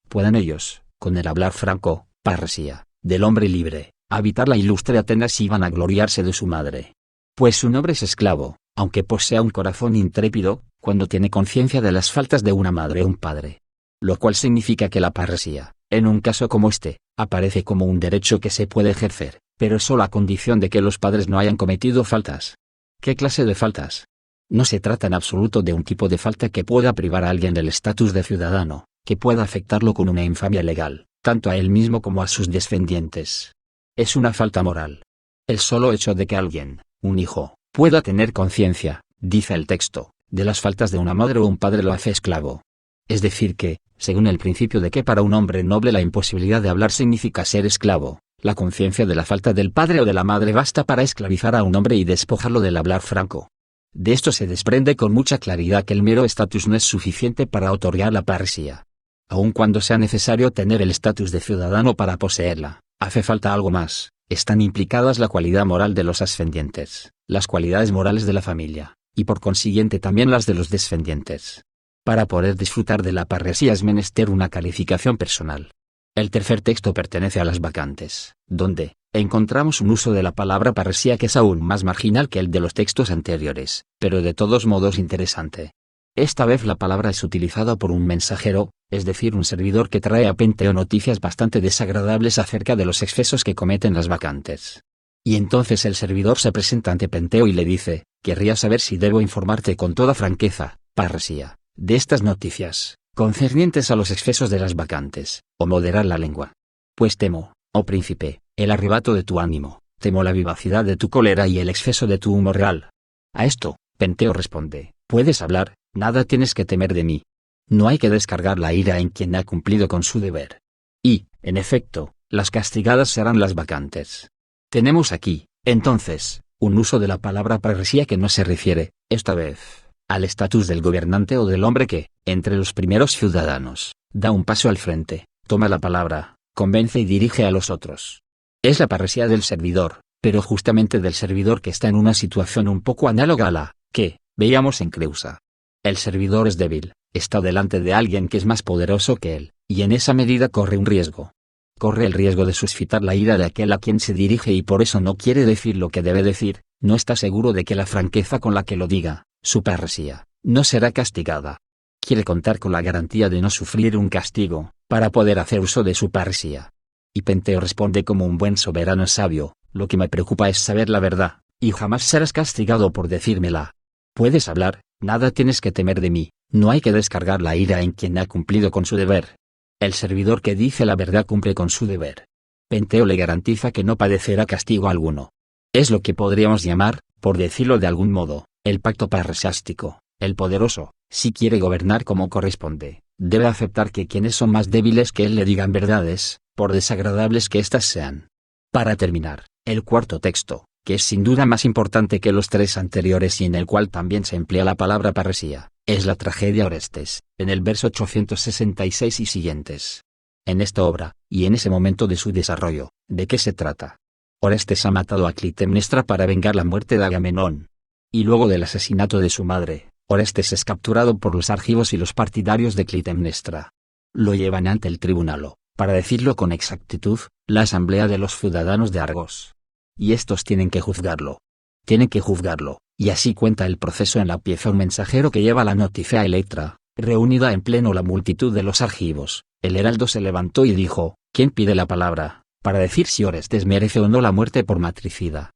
puedan ellos, con el hablar franco, parresía, del hombre libre, habitar la ilustre Atenas y van a gloriarse de su madre. Pues su nombre es esclavo, aunque posea un corazón intrépido, cuando tiene conciencia de las faltas de una madre o un padre. Lo cual significa que la parresía, en un caso como este, aparece como un derecho que se puede ejercer, pero solo a condición de que los padres no hayan cometido faltas. ¿Qué clase de faltas? No se trata en absoluto de un tipo de falta que pueda privar a alguien del estatus de ciudadano, que pueda afectarlo con una infamia legal, tanto a él mismo como a sus descendientes. Es una falta moral. El solo hecho de que alguien, un hijo, pueda tener conciencia, dice el texto, de las faltas de una madre o un padre lo hace esclavo. Es decir que, según el principio de que para un hombre noble la imposibilidad de hablar significa ser esclavo, la conciencia de la falta del padre o de la madre basta para esclavizar a un hombre y despojarlo del hablar franco. De esto se desprende con mucha claridad que el mero estatus no es suficiente para otorgar la parresía. Aun cuando sea necesario tener el estatus de ciudadano para poseerla, hace falta algo más. Están implicadas la cualidad moral de los ascendientes, las cualidades morales de la familia, y por consiguiente también las de los descendientes. Para poder disfrutar de la parresía es menester una calificación personal. El tercer texto pertenece a las vacantes, donde encontramos un uso de la palabra parresía que es aún más marginal que el de los textos anteriores, pero de todos modos interesante. Esta vez la palabra es utilizada por un mensajero, es decir, un servidor que trae a Penteo noticias bastante desagradables acerca de los excesos que cometen las vacantes. Y entonces el servidor se presenta ante Penteo y le dice, querría saber si debo informarte con toda franqueza, parresía, de estas noticias, concernientes a los excesos de las vacantes, o moderar la lengua. Pues temo, oh príncipe, el arrebato de tu ánimo, temo la vivacidad de tu cólera y el exceso de tu humor real. A esto, Penteo responde, puedes hablar, nada tienes que temer de mí. No hay que descargar la ira en quien ha cumplido con su deber. Y, en efecto, las castigadas serán las vacantes. Tenemos aquí, entonces, un uso de la palabra parresía que no se refiere, esta vez, al estatus del gobernante o del hombre que, entre los primeros ciudadanos, da un paso al frente, toma la palabra, convence y dirige a los otros. Es la parresía del servidor, pero justamente del servidor que está en una situación un poco análoga a la que veíamos en Creusa. El servidor es débil, está delante de alguien que es más poderoso que él, y en esa medida corre un riesgo. Corre el riesgo de suscitar la ira de aquel a quien se dirige y por eso no quiere decir lo que debe decir, no está seguro de que la franqueza con la que lo diga, su parresía, no será castigada. Quiere contar con la garantía de no sufrir un castigo, para poder hacer uso de su parresía. Y Penteo responde como un buen soberano sabio, lo que me preocupa es saber la verdad, y jamás serás castigado por decírmela. Puedes hablar, nada tienes que temer de mí, no hay que descargar la ira en quien ha cumplido con su deber. El servidor que dice la verdad cumple con su deber. Penteo le garantiza que no padecerá castigo alguno. Es lo que podríamos llamar, por decirlo de algún modo, el pacto parresástico. El poderoso, si quiere gobernar como corresponde, debe aceptar que quienes son más débiles que él le digan verdades, por desagradables que éstas sean. Para terminar, el cuarto texto, que es sin duda más importante que los tres anteriores y en el cual también se emplea la palabra parresía, es la tragedia Orestes, en el verso 866 y siguientes. En esta obra, y en ese momento de su desarrollo, ¿de qué se trata? Orestes ha matado a Clitemnestra para vengar la muerte de Agamenón. Y luego del asesinato de su madre, Orestes es capturado por los argivos y los partidarios de Clitemnestra. Lo llevan ante el tribunal o, para decirlo con exactitud, la asamblea de los ciudadanos de Argos. Y estos tienen que juzgarlo. Tienen que juzgarlo, y así cuenta el proceso en la pieza un mensajero que lleva la noticia a Electra. Reunida en pleno la multitud de los argivos, el heraldo se levantó y dijo: ¿Quién pide la palabra, para decir si Orestes merece o no la muerte por matricida?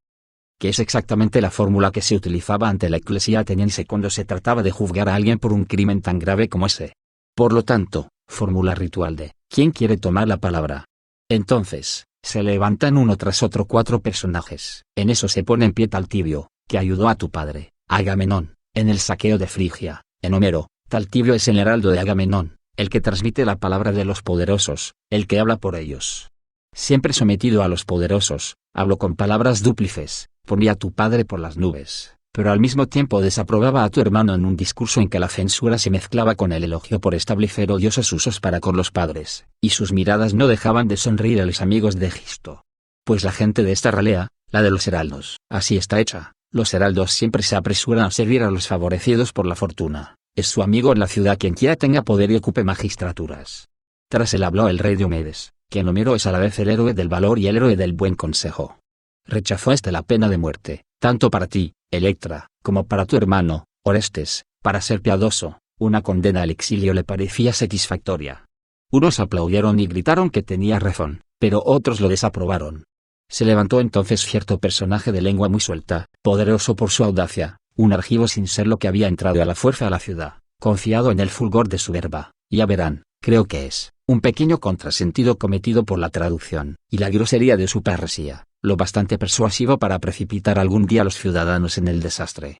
Que es exactamente la fórmula que se utilizaba ante la Eclesia ateniense cuando se trataba de juzgar a alguien por un crimen tan grave como ese. Por lo tanto, fórmula ritual de ¿quién quiere tomar la palabra? Entonces, se levantan uno tras otro 4 personajes. En eso se pone en pie Taltibio, que ayudó a tu padre, Agamenón, en el saqueo de Frigia. En Homero, Taltibio es el heraldo de Agamenón, el que transmite la palabra de los poderosos, el que habla por ellos. Siempre sometido a los poderosos, habló con palabras dúplices, ponía a tu padre por las nubes, pero al mismo tiempo desaprobaba a tu hermano en un discurso en que la censura se mezclaba con el elogio por establecer odiosos usos para con los padres, y sus miradas no dejaban de sonreír a los amigos de Egisto. Pues la gente de esta ralea, la de los heraldos, así está hecha, los heraldos siempre se apresuran a servir a los favorecidos por la fortuna, es su amigo en la ciudad quien quiera tenga poder y ocupe magistraturas. Tras él habló el rey Diomedes, que en Homero es a la vez el héroe del valor y el héroe del buen consejo. Rechazó la pena de muerte, tanto para ti, Electra, como para tu hermano, Orestes, para ser piadoso, una condena al exilio le parecía satisfactoria. Unos aplaudieron y gritaron que tenía razón, pero otros lo desaprobaron. Se levantó entonces cierto personaje de lengua muy suelta, poderoso por su audacia, un argivo sin ser lo que había entrado a la fuerza a la ciudad, confiado en el fulgor de su verba, ya verán, creo que es un pequeño contrasentido cometido por la traducción, y la grosería de su parresía, lo bastante persuasivo para precipitar algún día a los ciudadanos en el desastre.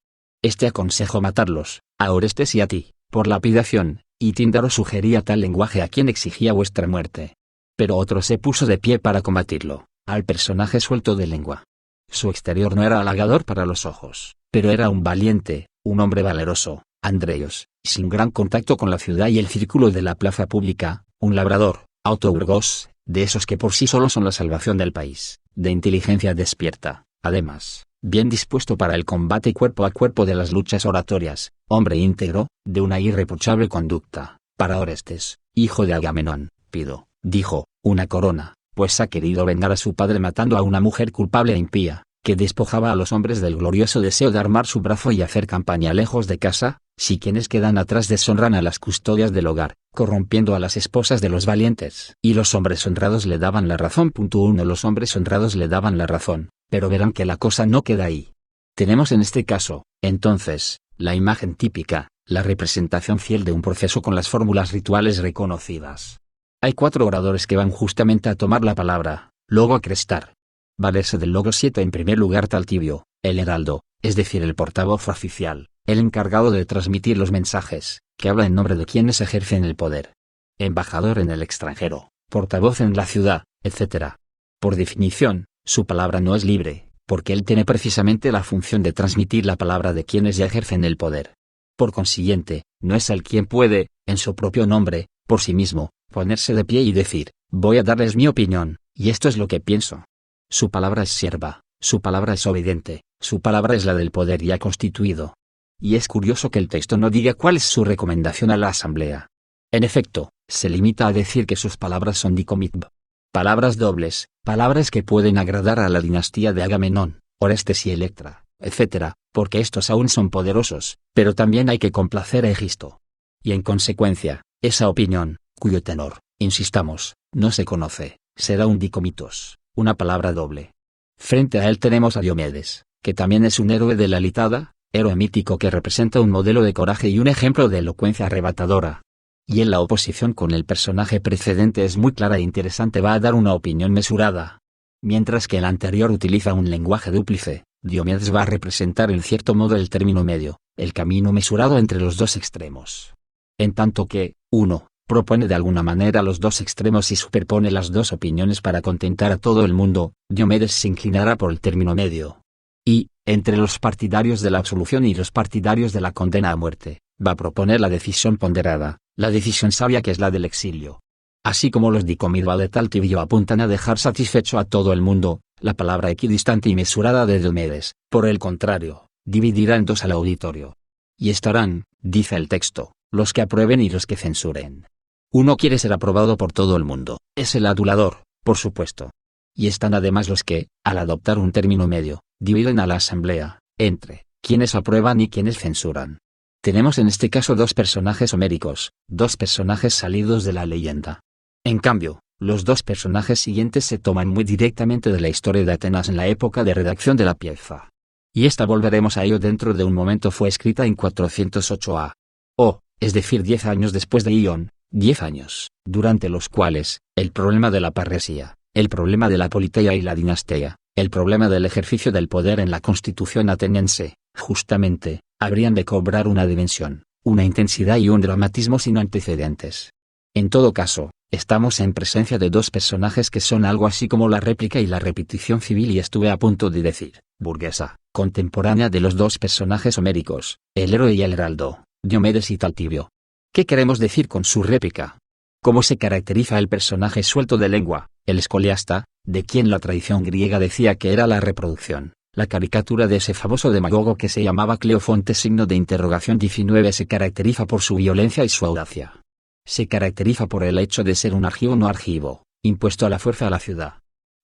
Aconsejó matarlos, a Orestes y a ti, por lapidación, y Tíndaro sugería tal lenguaje a quien exigía vuestra muerte. Pero otro se puso de pie para combatirlo, al personaje suelto de lengua. Su exterior no era halagador para los ojos, pero era un valiente, un hombre valeroso, Andreios, sin gran contacto con la ciudad y el círculo de la plaza pública, un labrador, autourgos, de esos que por sí solos son la salvación del país, de inteligencia despierta, además, bien dispuesto para el combate cuerpo a cuerpo de las luchas oratorias, hombre íntegro, de una irreprochable conducta. Para Orestes, hijo de Agamenón, pido, dijo, una corona, pues ha querido vengar a su padre matando a una mujer culpable e impía, que despojaba a los hombres del glorioso deseo de armar su brazo y hacer campaña lejos de casa, si quienes quedan atrás deshonran a las custodias del hogar, corrompiendo a las esposas de los valientes. Y los hombres honrados le daban la razón. 1. Los hombres honrados le daban la razón, pero verán que la cosa no queda ahí. Tenemos en este caso, entonces, la imagen típica, la representación fiel de un proceso con las fórmulas rituales reconocidas. Hay 4 oradores que van justamente a tomar la palabra, luego a crestar. Valerse del logo 7 en primer lugar Taltibio, el heraldo, es decir el portavoz oficial, el encargado de transmitir los mensajes, que habla en nombre de quienes ejercen el poder. Embajador en el extranjero, portavoz en la ciudad, etc. Por definición, su palabra no es libre, porque él tiene precisamente la función de transmitir la palabra de quienes ya ejercen el poder. Por consiguiente, no es él quien puede, en su propio nombre, por sí mismo, ponerse de pie y decir, voy a darles mi opinión, y esto es lo que pienso. Su palabra es sierva, su palabra es obediente, su palabra es la del poder ya constituido. Y es curioso que el texto no diga cuál es su recomendación a la asamblea. En efecto, se limita a decir que sus palabras son dicomitb. Palabras dobles, palabras que pueden agradar a la dinastía de Agamenón, Orestes y Electra, etc., porque estos aún son poderosos, pero también hay que complacer a Egisto. Y en consecuencia, esa opinión, cuyo tenor, insistamos, no se conoce, será un dicomitos, una palabra doble. Frente a él tenemos a Diomedes, que también es un héroe de la litada, héroe mítico que representa un modelo de coraje y un ejemplo de elocuencia arrebatadora. Y en la oposición con el personaje precedente es muy clara e interesante, va a dar una opinión mesurada. Mientras que el anterior utiliza un lenguaje dúplice, Diomedes va a representar en cierto modo el término medio, el camino mesurado entre los dos extremos. En tanto que, uno, propone de alguna manera los dos extremos y superpone las dos opiniones para contentar a todo el mundo, Diomedes se inclinará por el término medio. Y, entre los partidarios de la absolución y los partidarios de la condena a muerte, va a proponer la decisión ponderada, la decisión sabia que es la del exilio. Así como los dicomirba de Taltibio apuntan a dejar satisfecho a todo el mundo, la palabra equidistante y mesurada de Diomedes, por el contrario, dividirá en dos al auditorio. Y estarán, dice el texto, los que aprueben y los que censuren. Uno quiere ser aprobado por todo el mundo, es el adulador, por supuesto. Y están además los que, al adoptar un término medio, dividen a la asamblea, entre quienes aprueban y quienes censuran. Tenemos en este caso dos personajes homéricos, dos personajes salidos de la leyenda. En cambio, los dos personajes siguientes se toman muy directamente de la historia de Atenas en la época de redacción de la pieza. Y esta, volveremos a ello dentro de un momento, fue escrita en 408 a. O, es decir 10 años después de Ion, 10 años, durante los cuales, el problema de la parresía, el problema de la politeia y la dinastía, el problema del ejercicio del poder en la constitución ateniense, justamente, habrían de cobrar una dimensión, una intensidad y un dramatismo sin antecedentes. En todo caso, estamos en presencia de dos personajes que son algo así como la réplica y la repetición civil, y estuve a punto de decir, burguesa, contemporánea de los dos personajes homéricos, el héroe y el heraldo, Diomedes y Taltibio. ¿Qué queremos decir con su réplica? ¿Cómo se caracteriza el personaje suelto de lengua, el escoliasta, de quien la tradición griega decía que era la reproducción, la caricatura de ese famoso demagogo que se llamaba Cleofonte? 19 se caracteriza por su violencia y su audacia. Se caracteriza por el hecho de ser un argivo no argivo, impuesto a la fuerza a la ciudad.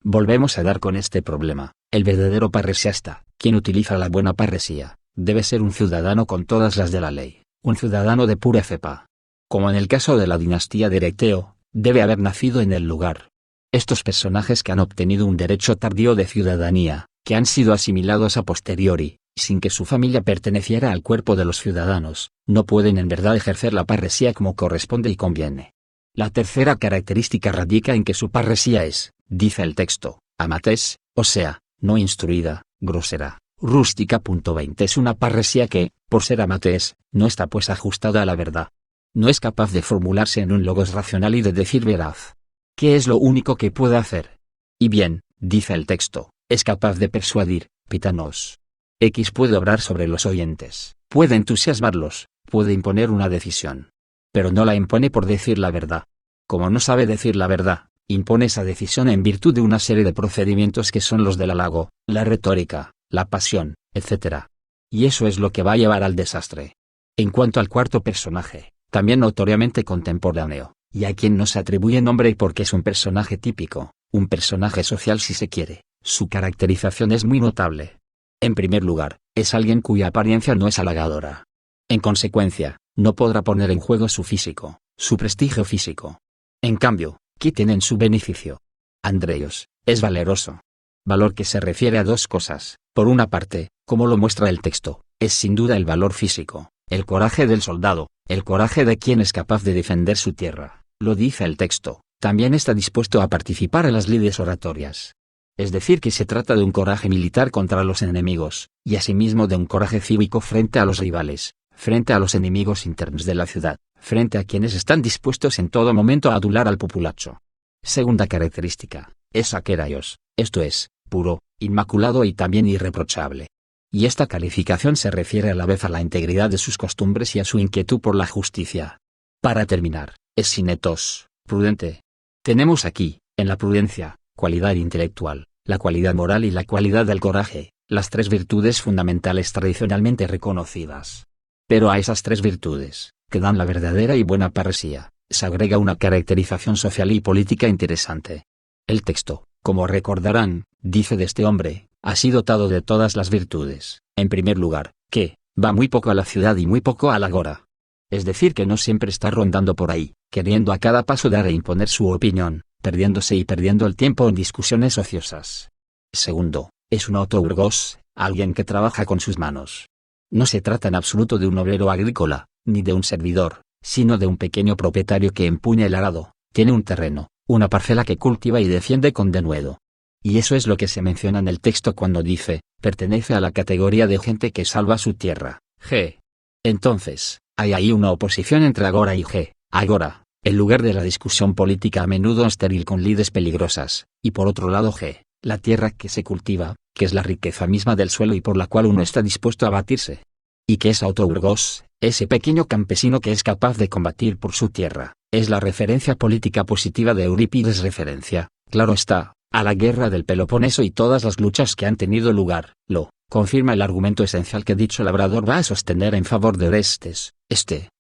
Volvemos a dar con este problema. El verdadero parresiasta, quien utiliza la buena parresía, debe ser un ciudadano con todas las de la ley, un ciudadano de pura cepa. Como en el caso de la dinastía de Erecteo, debe haber nacido en el lugar. Estos personajes que han obtenido un derecho tardío de ciudadanía, que han sido asimilados a posteriori, sin que su familia perteneciera al cuerpo de los ciudadanos, no pueden en verdad ejercer la parresía como corresponde y conviene. La tercera característica radica en que su parresía es, dice el texto, amates, o sea, no instruida, grosera, rústica. 20 Es una parresía que, por ser amates, no está pues ajustada a la verdad. No es capaz de formularse en un logos racional y de decir veraz. ¿Qué es lo único que puede hacer? Y bien, dice el texto, es capaz de persuadir, pitanos. X puede obrar sobre los oyentes, puede entusiasmarlos, puede imponer una decisión. Pero no la impone por decir la verdad. Como no sabe decir la verdad, impone esa decisión en virtud de una serie de procedimientos que son los del halago, la retórica, la pasión, etc. Y eso es lo que va a llevar al desastre. En cuanto al cuarto personaje, también notoriamente contemporáneo, y a quien no se atribuye nombre porque es un personaje típico, un personaje social si se quiere, su caracterización es muy notable. En primer lugar, es alguien cuya apariencia no es halagadora. En consecuencia, no podrá poner en juego su físico, su prestigio físico. En cambio, ¿qué tiene en su beneficio? Andreios, es valeroso. Valor que se refiere a dos cosas. Por una parte, como lo muestra el texto, es sin duda el valor físico, el coraje del soldado, el coraje de quien es capaz de defender su tierra. Lo dice el texto, también está dispuesto a participar en las lides oratorias. Es decir, que se trata de un coraje militar contra los enemigos, y asimismo de un coraje cívico frente a los rivales, frente a los enemigos internos de la ciudad, frente a quienes están dispuestos en todo momento a adular al populacho. Segunda característica, es akeraios, esto es, puro, inmaculado y también irreprochable. Y esta calificación se refiere a la vez a la integridad de sus costumbres y a su inquietud por la justicia. Para terminar, es sinetos, prudente. Tenemos aquí, en la prudencia, cualidad intelectual, la cualidad moral y la cualidad del coraje, las tres virtudes fundamentales tradicionalmente reconocidas. Pero a esas tres virtudes, que dan la verdadera y buena parresía, se agrega una caracterización social y política interesante. El texto, como recordarán, dice de este hombre, así dotado de todas las virtudes, en primer lugar, que va muy poco a la ciudad y muy poco a la agora. Es decir, que no siempre está rondando por ahí, queriendo a cada paso dar e imponer su opinión, perdiéndose y perdiendo el tiempo en discusiones ociosas. Segundo, es un autoburgos, alguien que trabaja con sus manos. No se trata en absoluto de un obrero agrícola, ni de un servidor, sino de un pequeño propietario que empuña el arado, tiene un terreno, una parcela que cultiva y defiende con denuedo. Y eso es lo que se menciona en el texto cuando dice, pertenece a la categoría de gente que salva su tierra, G. Entonces, hay ahí una oposición entre agora y G. Agora, el lugar de la discusión política a menudo estéril con lides peligrosas, y por otro lado G, la tierra que se cultiva, que es la riqueza misma del suelo y por la cual uno está dispuesto a batirse. Y que es autourgos, ese pequeño campesino que es capaz de combatir por su tierra, es la referencia política positiva de Eurípides, referencia, claro está, a la guerra del Peloponeso y todas las luchas que han tenido lugar. Lo confirma el argumento esencial que dicho labrador va a sostener en favor de Orestes.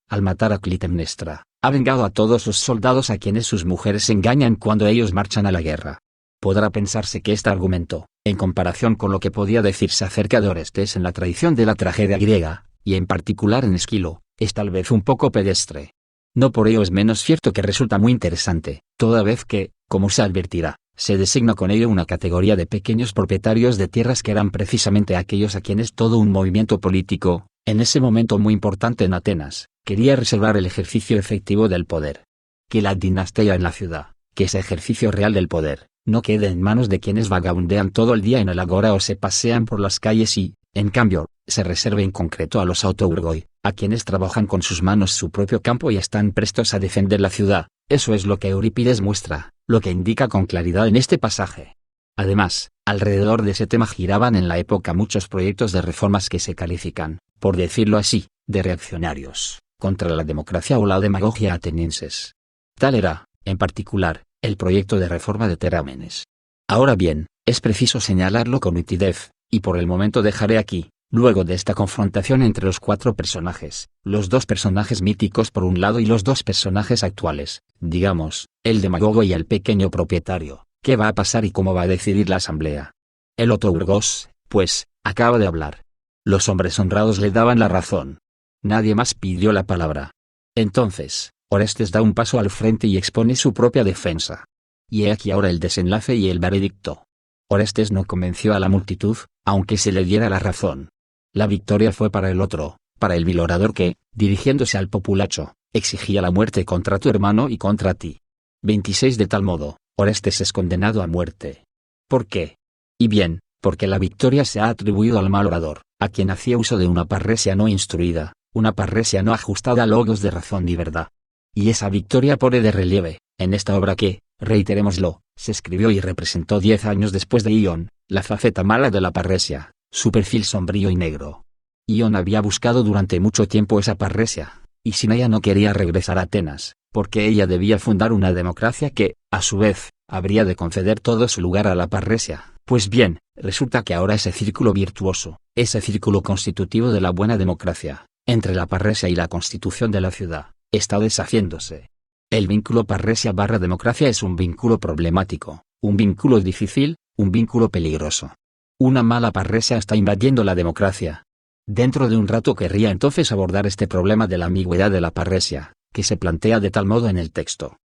Al matar a Clitemnestra, ha vengado a todos los soldados a quienes sus mujeres engañan cuando ellos marchan a la guerra. Podrá pensarse que este argumento, en comparación con lo que podía decirse acerca de Orestes en la tradición de la tragedia griega, y en particular en Esquilo, es tal vez un poco pedestre. No por ello es menos cierto que resulta muy interesante, toda vez que, como se advertirá, se designa con ello una categoría de pequeños propietarios de tierras que eran precisamente aquellos a quienes todo un movimiento político, en ese momento muy importante en Atenas, quería reservar el ejercicio efectivo del poder. Que la dinastía en la ciudad, que ese ejercicio real del poder, no quede en manos de quienes vagabundean todo el día en el agora o se pasean por las calles y, en cambio, se reserve en concreto a los autourgoi, a quienes trabajan con sus manos su propio campo y están prestos a defender la ciudad. Eso es lo que Eurípides muestra, lo que indica con claridad en este pasaje. Además, alrededor de ese tema giraban en la época muchos proyectos de reformas que se califican, por decirlo así, de reaccionarios, contra la democracia o la demagogia atenienses. Tal era, en particular, el proyecto de reforma de Terámenes. Ahora bien, es preciso señalarlo con nitidez, y por el momento dejaré aquí, luego de esta confrontación entre los cuatro personajes, los dos personajes míticos por un lado y los dos personajes actuales, digamos, el demagogo y el pequeño propietario, qué va a pasar y cómo va a decidir la asamblea. El autourgos, pues, acaba de hablar. Los hombres honrados le daban la razón. Nadie más pidió la palabra. Entonces, Orestes da un paso al frente y expone su propia defensa. Y he aquí ahora el desenlace y el veredicto. Orestes no convenció a la multitud, aunque se le diera la razón. La victoria fue para el otro, para el vil orador que, dirigiéndose al populacho, exigía la muerte contra tu hermano y contra ti. 26 De tal modo, Orestes es condenado a muerte. ¿Por qué? Y bien, porque la victoria se ha atribuido al mal orador, a quien hacía uso de una parresia no instruida, una parresia no ajustada a logos de razón y verdad. Y esa victoria pone de relieve, en esta obra que, reiterémoslo, se escribió y representó 10 años después de Ión, la faceta mala de la parresia, su perfil sombrío y negro. Ión había buscado durante mucho tiempo esa parresia, y sin ella no quería regresar a Atenas, porque ella debía fundar una democracia que, a su vez, habría de conceder todo su lugar a la parresia. Pues bien, resulta que ahora ese círculo virtuoso, ese círculo constitutivo de la buena democracia, entre la parresia y la constitución de la ciudad, está deshaciéndose. El vínculo parresia-democracia es un vínculo problemático, un vínculo difícil, un vínculo peligroso. Una mala parresia está invadiendo la democracia. Dentro de un rato querría entonces abordar este problema de la ambigüedad de la parresia, que se plantea de tal modo en el texto.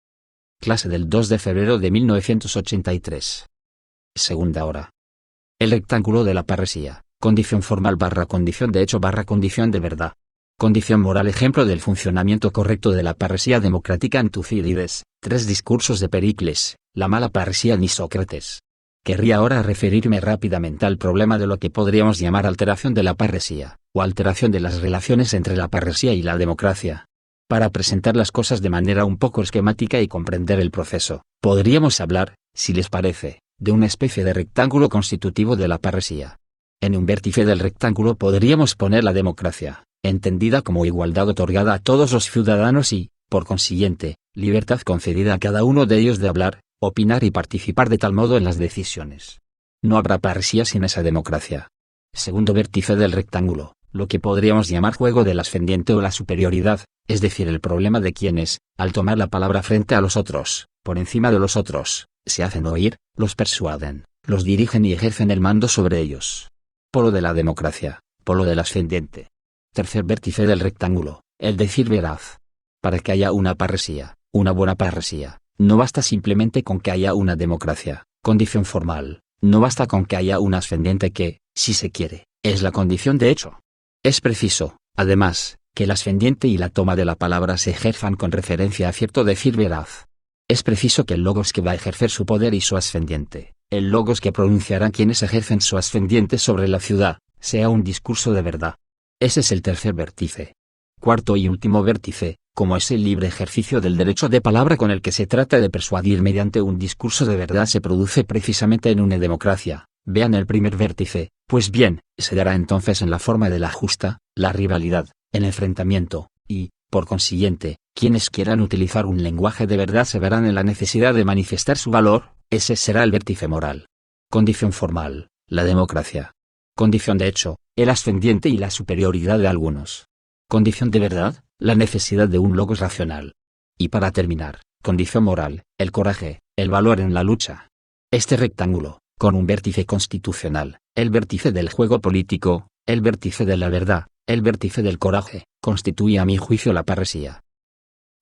Clase del 2 de febrero de 1983. Segunda hora. El rectángulo de la parresía, condición formal / condición de hecho / condición de verdad. Condición moral, ejemplo del funcionamiento correcto de la parresía democrática en Tucídides, 3 discursos de Pericles, la mala parresía en Isócrates. Querría ahora referirme rápidamente al problema de lo que podríamos llamar alteración de la parresía, o alteración de las relaciones entre la parresía y la democracia. Para presentar las cosas de manera un poco esquemática y comprender el proceso, podríamos hablar, si les parece, de una especie de rectángulo constitutivo de la parresía. En un vértice del rectángulo podríamos poner la democracia, entendida como igualdad otorgada a todos los ciudadanos y, por consiguiente, libertad concedida a cada uno de ellos de hablar, opinar y participar de tal modo en las decisiones. No habrá parresía sin esa democracia. Segundo vértice del rectángulo, lo que podríamos llamar juego del ascendiente o la superioridad, es decir, el problema de quienes, al tomar la palabra frente a los otros, por encima de los otros, se hacen oír, los persuaden, los dirigen y ejercen el mando sobre ellos. Polo de la democracia, polo del ascendiente. Tercer vértice del rectángulo, el decir veraz. Para que haya una parresía, una buena parresía, no basta simplemente con que haya una democracia, condición formal, no basta con que haya un ascendiente que, si se quiere, es la condición de hecho. Es preciso, además, que el ascendiente y la toma de la palabra se ejerzan con referencia a cierto decir veraz. Es preciso que el logos que va a ejercer su poder y su ascendiente, el logos que pronunciarán quienes ejercen su ascendiente sobre la ciudad, sea un discurso de verdad. Ese es el tercer vértice. Cuarto y último vértice, como es el libre ejercicio del derecho de palabra con el que se trata de persuadir mediante un discurso de verdad se produce precisamente en una democracia. Vean el primer vértice, pues bien, se dará entonces en la forma de la justa, la rivalidad, el enfrentamiento, y, por consiguiente, quienes quieran utilizar un lenguaje de verdad se verán en la necesidad de manifestar su valor, ese será el vértice moral. Condición formal, la democracia. Condición de hecho, el ascendiente y la superioridad de algunos. Condición de verdad, la necesidad de un logos racional. Y para terminar, condición moral, el coraje, el valor en la lucha. Este rectángulo, con un vértice constitucional, el vértice del juego político, el vértice de la verdad, el vértice del coraje, constituye a mi juicio la parresía.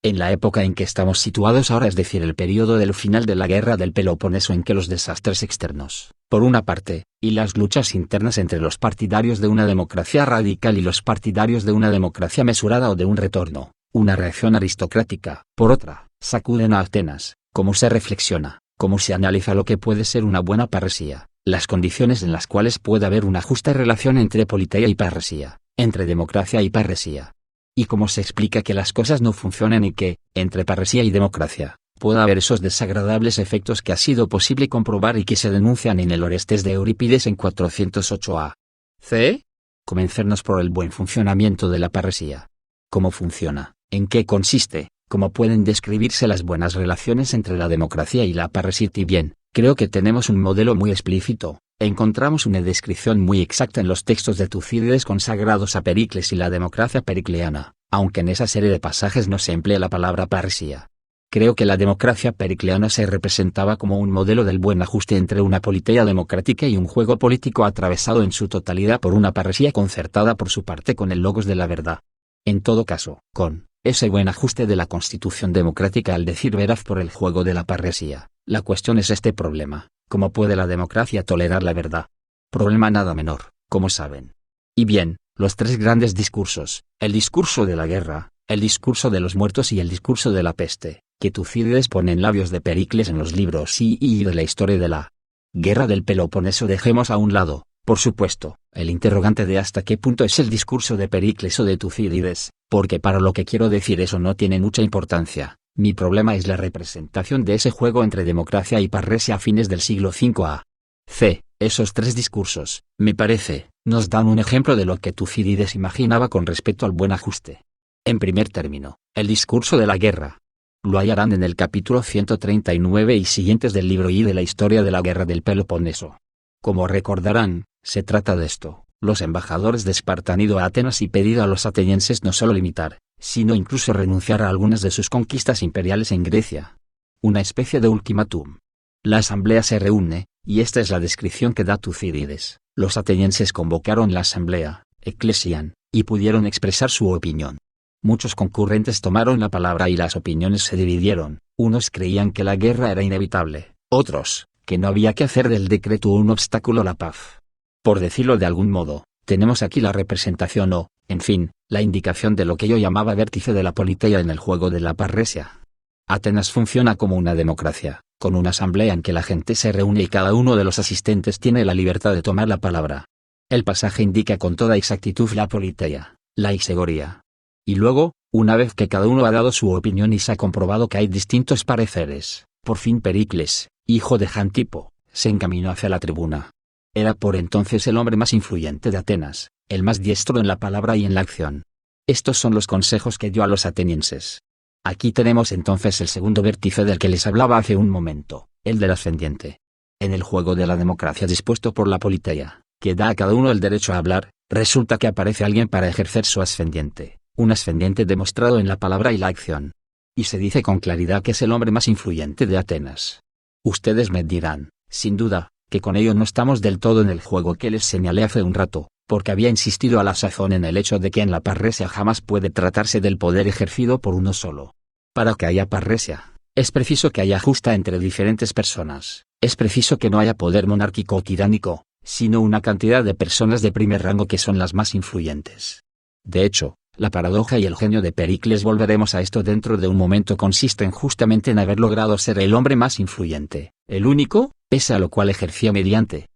En la época en que estamos situados ahora, es decir, el período del final de la guerra del Peloponeso, en que los desastres externos, por una parte, y las luchas internas entre los partidarios de una democracia radical y los partidarios de una democracia mesurada o de un retorno, una reacción aristocrática, por otra, sacuden a Atenas, cómo se reflexiona, cómo se analiza lo que puede ser una buena parresía, las condiciones en las cuales puede haber una justa relación entre politeia y parresía, entre democracia y parresía. Y cómo se explica que las cosas no funcionan y que, entre parresía y democracia, pueda haber esos desagradables efectos que ha sido posible comprobar y que se denuncian en el Orestes de Eurípides en 408 a.C. Comencernos por el buen funcionamiento de la parresía. ¿Cómo funciona? ¿En qué consiste? ¿Cómo pueden describirse las buenas relaciones entre la democracia y la parresía? Y bien, creo que tenemos un modelo muy explícito. Encontramos una descripción muy exacta en los textos de Tucídides consagrados a Pericles y la democracia pericleana, aunque en esa serie de pasajes no se emplea la palabra parresía. Creo que la democracia pericleana se representaba como un modelo del buen ajuste entre una politeia democrática y un juego político atravesado en su totalidad por una parresía concertada por su parte con el logos de la verdad. En todo caso, con ese buen ajuste de la constitución democrática, al decir veraz, por el juego de la parresía, la cuestión es este problema: ¿cómo puede la democracia tolerar la verdad? Problema nada menor, como saben. Y bien, los tres grandes discursos, el discurso de la guerra, el discurso de los muertos y el discurso de la peste, que Tucídides pone en labios de Pericles en los libros y de la historia de la guerra del Peloponeso, dejemos a un lado, por supuesto, el interrogante de hasta qué punto es el discurso de Pericles o de Tucídides, porque para lo que quiero decir eso no tiene mucha importancia. Mi problema es la representación de ese juego entre democracia y parresía a fines del siglo V a.C. Esos tres discursos, me parece, nos dan un ejemplo de lo que Tucídides imaginaba con respecto al buen ajuste. En primer término, el discurso de la guerra. Lo hallarán en el capítulo 139 y siguientes del libro I de la historia de la guerra del Peloponeso. Como recordarán, se trata de esto: los embajadores de Esparta han ido a Atenas y pedido a los atenienses no solo limitar, sino incluso renunciar a algunas de sus conquistas imperiales en Grecia. Una especie de ultimátum. La asamblea se reúne, y esta es la descripción que da Tucídides: los atenienses convocaron la asamblea, Ecclesian, y pudieron expresar su opinión. Muchos concurrentes tomaron la palabra y las opiniones se dividieron. Unos creían que la guerra era inevitable, otros, que no había que hacer del decreto un obstáculo a la paz. Por decirlo de algún modo, tenemos aquí la representación o, en fin, la indicación de lo que yo llamaba vértice de la politeia en el juego de la parresía. Atenas funciona como una democracia, con una asamblea en que la gente se reúne y cada uno de los asistentes tiene la libertad de tomar la palabra. El pasaje indica con toda exactitud la politeia, la isegoría. Y luego, una vez que cada uno ha dado su opinión y se ha comprobado que hay distintos pareceres, por fin Pericles, hijo de Jantipo, se encaminó hacia la tribuna. Era por entonces el hombre más influyente de Atenas, el más diestro en la palabra y en la acción. Estos son los consejos que dio a los atenienses. Aquí tenemos entonces el segundo vértice del que les hablaba hace un momento, el del ascendiente. En el juego de la democracia dispuesto por la politeia, que da a cada uno el derecho a hablar, resulta que aparece alguien para ejercer su ascendiente, un ascendiente demostrado en la palabra y la acción. Y se dice con claridad que es el hombre más influyente de Atenas. Ustedes me dirán, sin duda, que con ello no estamos del todo en el juego que les señalé hace un rato, porque había insistido a la sazón en el hecho de que en la parresía jamás puede tratarse del poder ejercido por uno solo. Para que haya parresía, es preciso que haya justa entre diferentes personas, es preciso que no haya poder monárquico o tiránico, sino una cantidad de personas de primer rango que son las más influyentes. De hecho, la paradoja y el genio de Pericles, volveremos a esto dentro de un momento, consisten justamente en haber logrado ser el hombre más influyente, el único, pese a lo cual ejercía mediante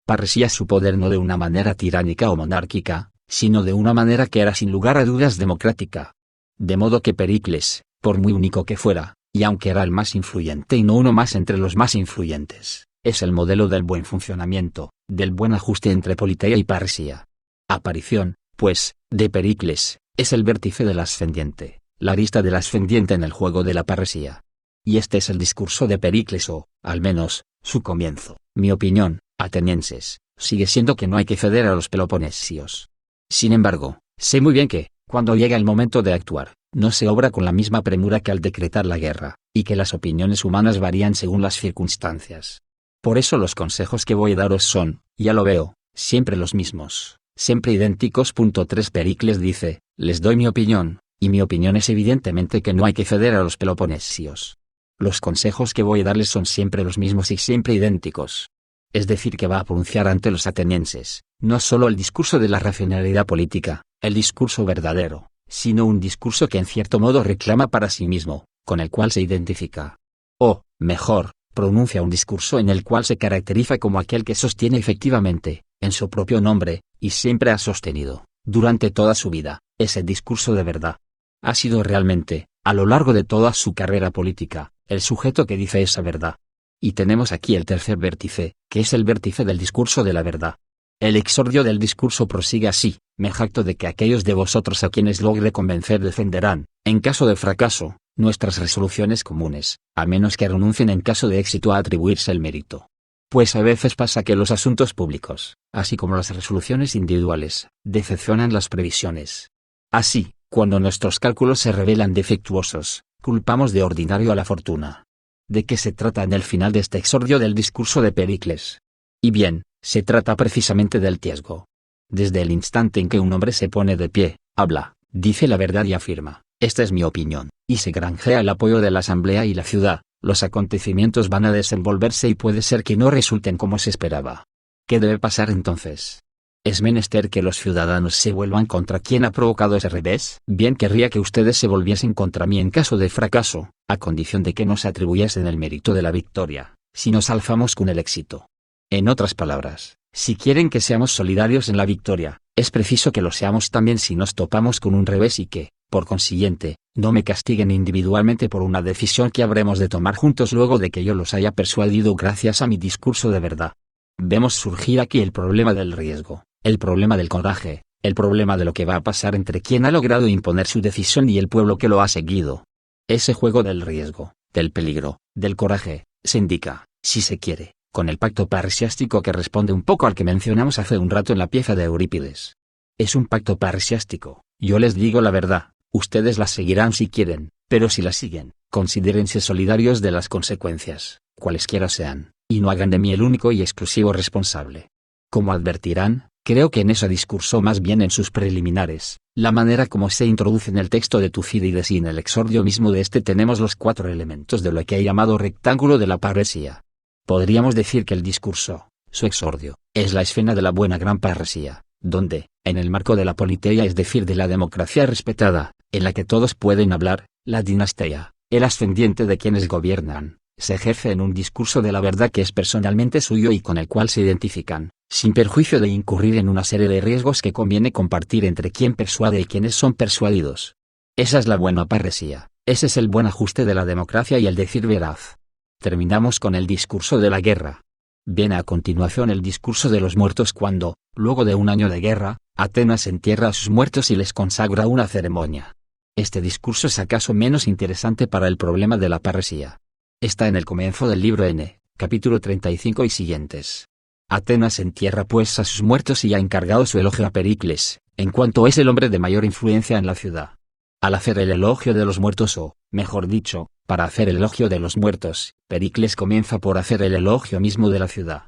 parresía su poder no de una manera tiránica o monárquica, sino de una manera que era sin lugar a dudas democrática. De modo que Pericles, por muy único que fuera, y aunque era el más influyente y no uno más entre los más influyentes, es el modelo del buen funcionamiento, del buen ajuste entre politeia y parresía. Aparición, pues, de Pericles, es el vértice del ascendiente, la arista del ascendiente en el juego de la parresía. Y este es el discurso de Pericles, o, al menos, su comienzo. Mi opinión, atenienses, sigue siendo que no hay que ceder a los peloponesios. Sin embargo, sé muy bien que, cuando llega el momento de actuar, no se obra con la misma premura que al decretar la guerra, y que las opiniones humanas varían según las circunstancias. Por eso los consejos que voy a daros son, ya lo veo, siempre los mismos, siempre idénticos. 3 Pericles dice, les doy mi opinión, y mi opinión es evidentemente que no hay que ceder a los peloponesios. Los consejos que voy a darles son siempre los mismos y siempre idénticos. Es decir, que va a pronunciar ante los atenienses, no solo el discurso de la racionalidad política, el discurso verdadero, sino un discurso que en cierto modo reclama para sí mismo, con el cual se identifica. O, mejor, pronuncia un discurso en el cual se caracteriza como aquel que sostiene efectivamente, en su propio nombre, y siempre ha sostenido, durante toda su vida, ese discurso de verdad. Ha sido realmente, a lo largo de toda su carrera política, el sujeto que dice esa verdad. Y tenemos aquí el tercer vértice, que es el vértice del discurso de la verdad. El exordio del discurso prosigue así: me jacto de que aquellos de vosotros a quienes logre convencer defenderán, en caso de fracaso, nuestras resoluciones comunes, a menos que renuncien en caso de éxito a atribuirse el mérito. Pues a veces pasa que los asuntos públicos, así como las resoluciones individuales, decepcionan las previsiones. Así, cuando nuestros cálculos se revelan defectuosos, culpamos de ordinario a la fortuna. ¿De qué se trata en el final de este exordio del discurso de Pericles? Y bien, se trata precisamente del riesgo. Desde el instante en que un hombre se pone de pie, habla, dice la verdad y afirma, esta es mi opinión, y se granjea el apoyo de la asamblea y la ciudad, los acontecimientos van a desenvolverse y puede ser que no resulten como se esperaba. ¿Qué debe pasar entonces? ¿Es menester que los ciudadanos se vuelvan contra quien ha provocado ese revés? Bien querría que ustedes se volviesen contra mí en caso de fracaso, a condición de que nos atribuyesen el mérito de la victoria, si nos alzamos con el éxito. En otras palabras, si quieren que seamos solidarios en la victoria, es preciso que lo seamos también si nos topamos con un revés y que, por consiguiente, no me castiguen individualmente por una decisión que habremos de tomar juntos luego de que yo los haya persuadido gracias a mi discurso de verdad. Vemos surgir aquí el problema del riesgo, el problema del coraje, el problema de lo que va a pasar entre quien ha logrado imponer su decisión y el pueblo que lo ha seguido. Ese juego del riesgo, del peligro, del coraje, se indica, si se quiere, con el pacto parresiástico que responde un poco al que mencionamos hace un rato en la pieza de Eurípides. Es un pacto parresiástico, yo les digo la verdad, ustedes la seguirán si quieren, pero si la siguen, considérense solidarios de las consecuencias, cualesquiera sean, y no hagan de mí el único y exclusivo responsable. Como advertirán, creo que en ese discurso, más bien en sus preliminares, la manera como se introduce en el texto de Tucídides y en el exordio mismo de este, tenemos los 4 elementos de lo que he llamado rectángulo de la parresía. Podríamos decir que el discurso, su exordio, es la escena de la buena gran parresía, donde, en el marco de la politeia, es decir, de la democracia respetada, en la que todos pueden hablar, la dinastía, el ascendiente de quienes gobiernan, se ejerce en un discurso de la verdad que es personalmente suyo y con el cual se identifican, sin perjuicio de incurrir en una serie de riesgos que conviene compartir entre quien persuade y quienes son persuadidos. Esa es la buena parresía, ese es el buen ajuste de la democracia y el decir veraz. Terminamos con el discurso de la guerra. Viene a continuación el discurso de los muertos cuando, luego de un año de guerra, Atenas entierra a sus muertos y les consagra una ceremonia. Este discurso es acaso menos interesante para el problema de la parresía. Está en el comienzo del libro N, capítulo 35 y siguientes. Atenas entierra pues a sus muertos y ha encargado su elogio a Pericles, en cuanto es el hombre de mayor influencia en la ciudad. Al hacer el elogio de los muertos, o, mejor dicho, para hacer el elogio de los muertos, Pericles comienza por hacer el elogio mismo de la ciudad.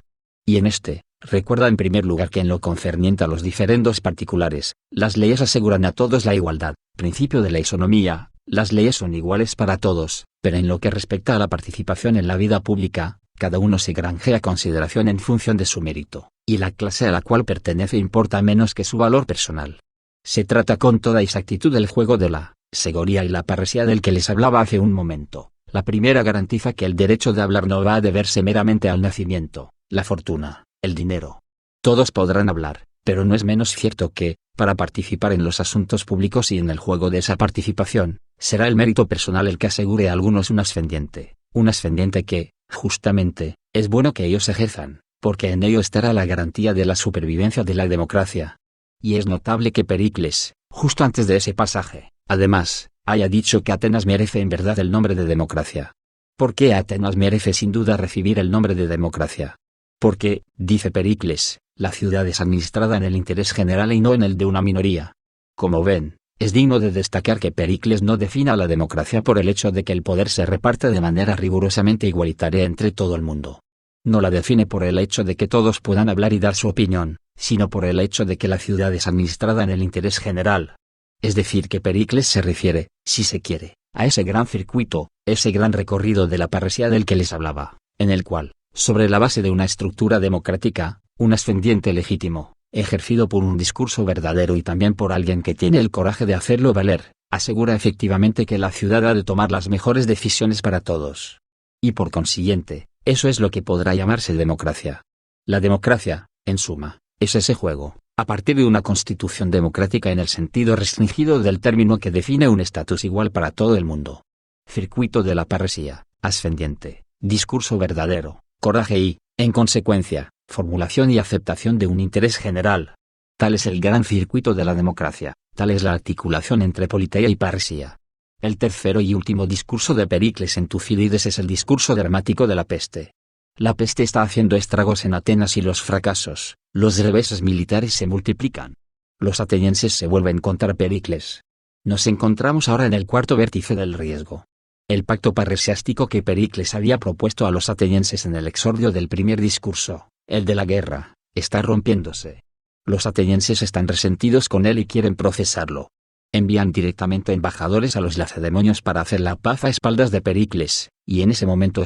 Y en este, recuerda en primer lugar que en lo concerniente a los diferendos particulares, las leyes aseguran a todos la igualdad, principio de la isonomía, las leyes son iguales para todos, pero en lo que respecta a la participación en la vida pública, cada uno se granjea consideración en función de su mérito, y la clase a la cual pertenece importa menos que su valor personal. Se trata con toda exactitud del juego de la segoría y la parresía del que les hablaba hace un momento. La primera garantiza que el derecho de hablar no va a deberse meramente al nacimiento, la fortuna, el dinero. Todos podrán hablar, pero no es menos cierto que, para participar en los asuntos públicos y en el juego de esa participación, será el mérito personal el que asegure a algunos un ascendiente que, justamente, es bueno que ellos ejerzan, porque en ello estará la garantía de la supervivencia de la democracia. Y es notable que Pericles, justo antes de ese pasaje, además, haya dicho que Atenas merece en verdad el nombre de democracia. ¿Por qué Atenas merece sin duda recibir el nombre de democracia? Porque, dice Pericles, la ciudad es administrada en el interés general y no en el de una minoría. Como ven, es digno de destacar que Pericles no defina la democracia por el hecho de que el poder se reparte de manera rigurosamente igualitaria entre todo el mundo. No la define por el hecho de que todos puedan hablar y dar su opinión, sino por el hecho de que la ciudad es administrada en el interés general. Es decir, que Pericles se refiere, si se quiere, a ese gran circuito, ese gran recorrido de la parresía del que les hablaba, en el cual, sobre la base de una estructura democrática, un ascendiente legítimo, ejercido por un discurso verdadero y también por alguien que tiene el coraje de hacerlo valer, asegura efectivamente que la ciudad ha de tomar las mejores decisiones para todos. Y por consiguiente, eso es lo que podrá llamarse democracia. La democracia, en suma, es ese juego, a partir de una constitución democrática en el sentido restringido del término que define un estatus igual para todo el mundo. Circuito de la parresía, ascendiente, discurso verdadero, coraje y, en consecuencia, formulación y aceptación de un interés general. Tal es el gran circuito de la democracia, tal es la articulación entre politeia y parresía. El tercero y último discurso de Pericles en Tucídides es el discurso dramático de la peste. La peste está haciendo estragos en Atenas y los fracasos, los reveses militares se multiplican. Los atenienses se vuelven contra Pericles. Nos encontramos ahora en el cuarto vértice del riesgo. El pacto parresiástico que Pericles había propuesto a los atenienses en el exordio del primer discurso, el de la guerra, está rompiéndose. Los atenienses están resentidos con él y quieren procesarlo. Envían directamente embajadores a los lacedemonios para hacer la paz a espaldas de Pericles, y en ese momento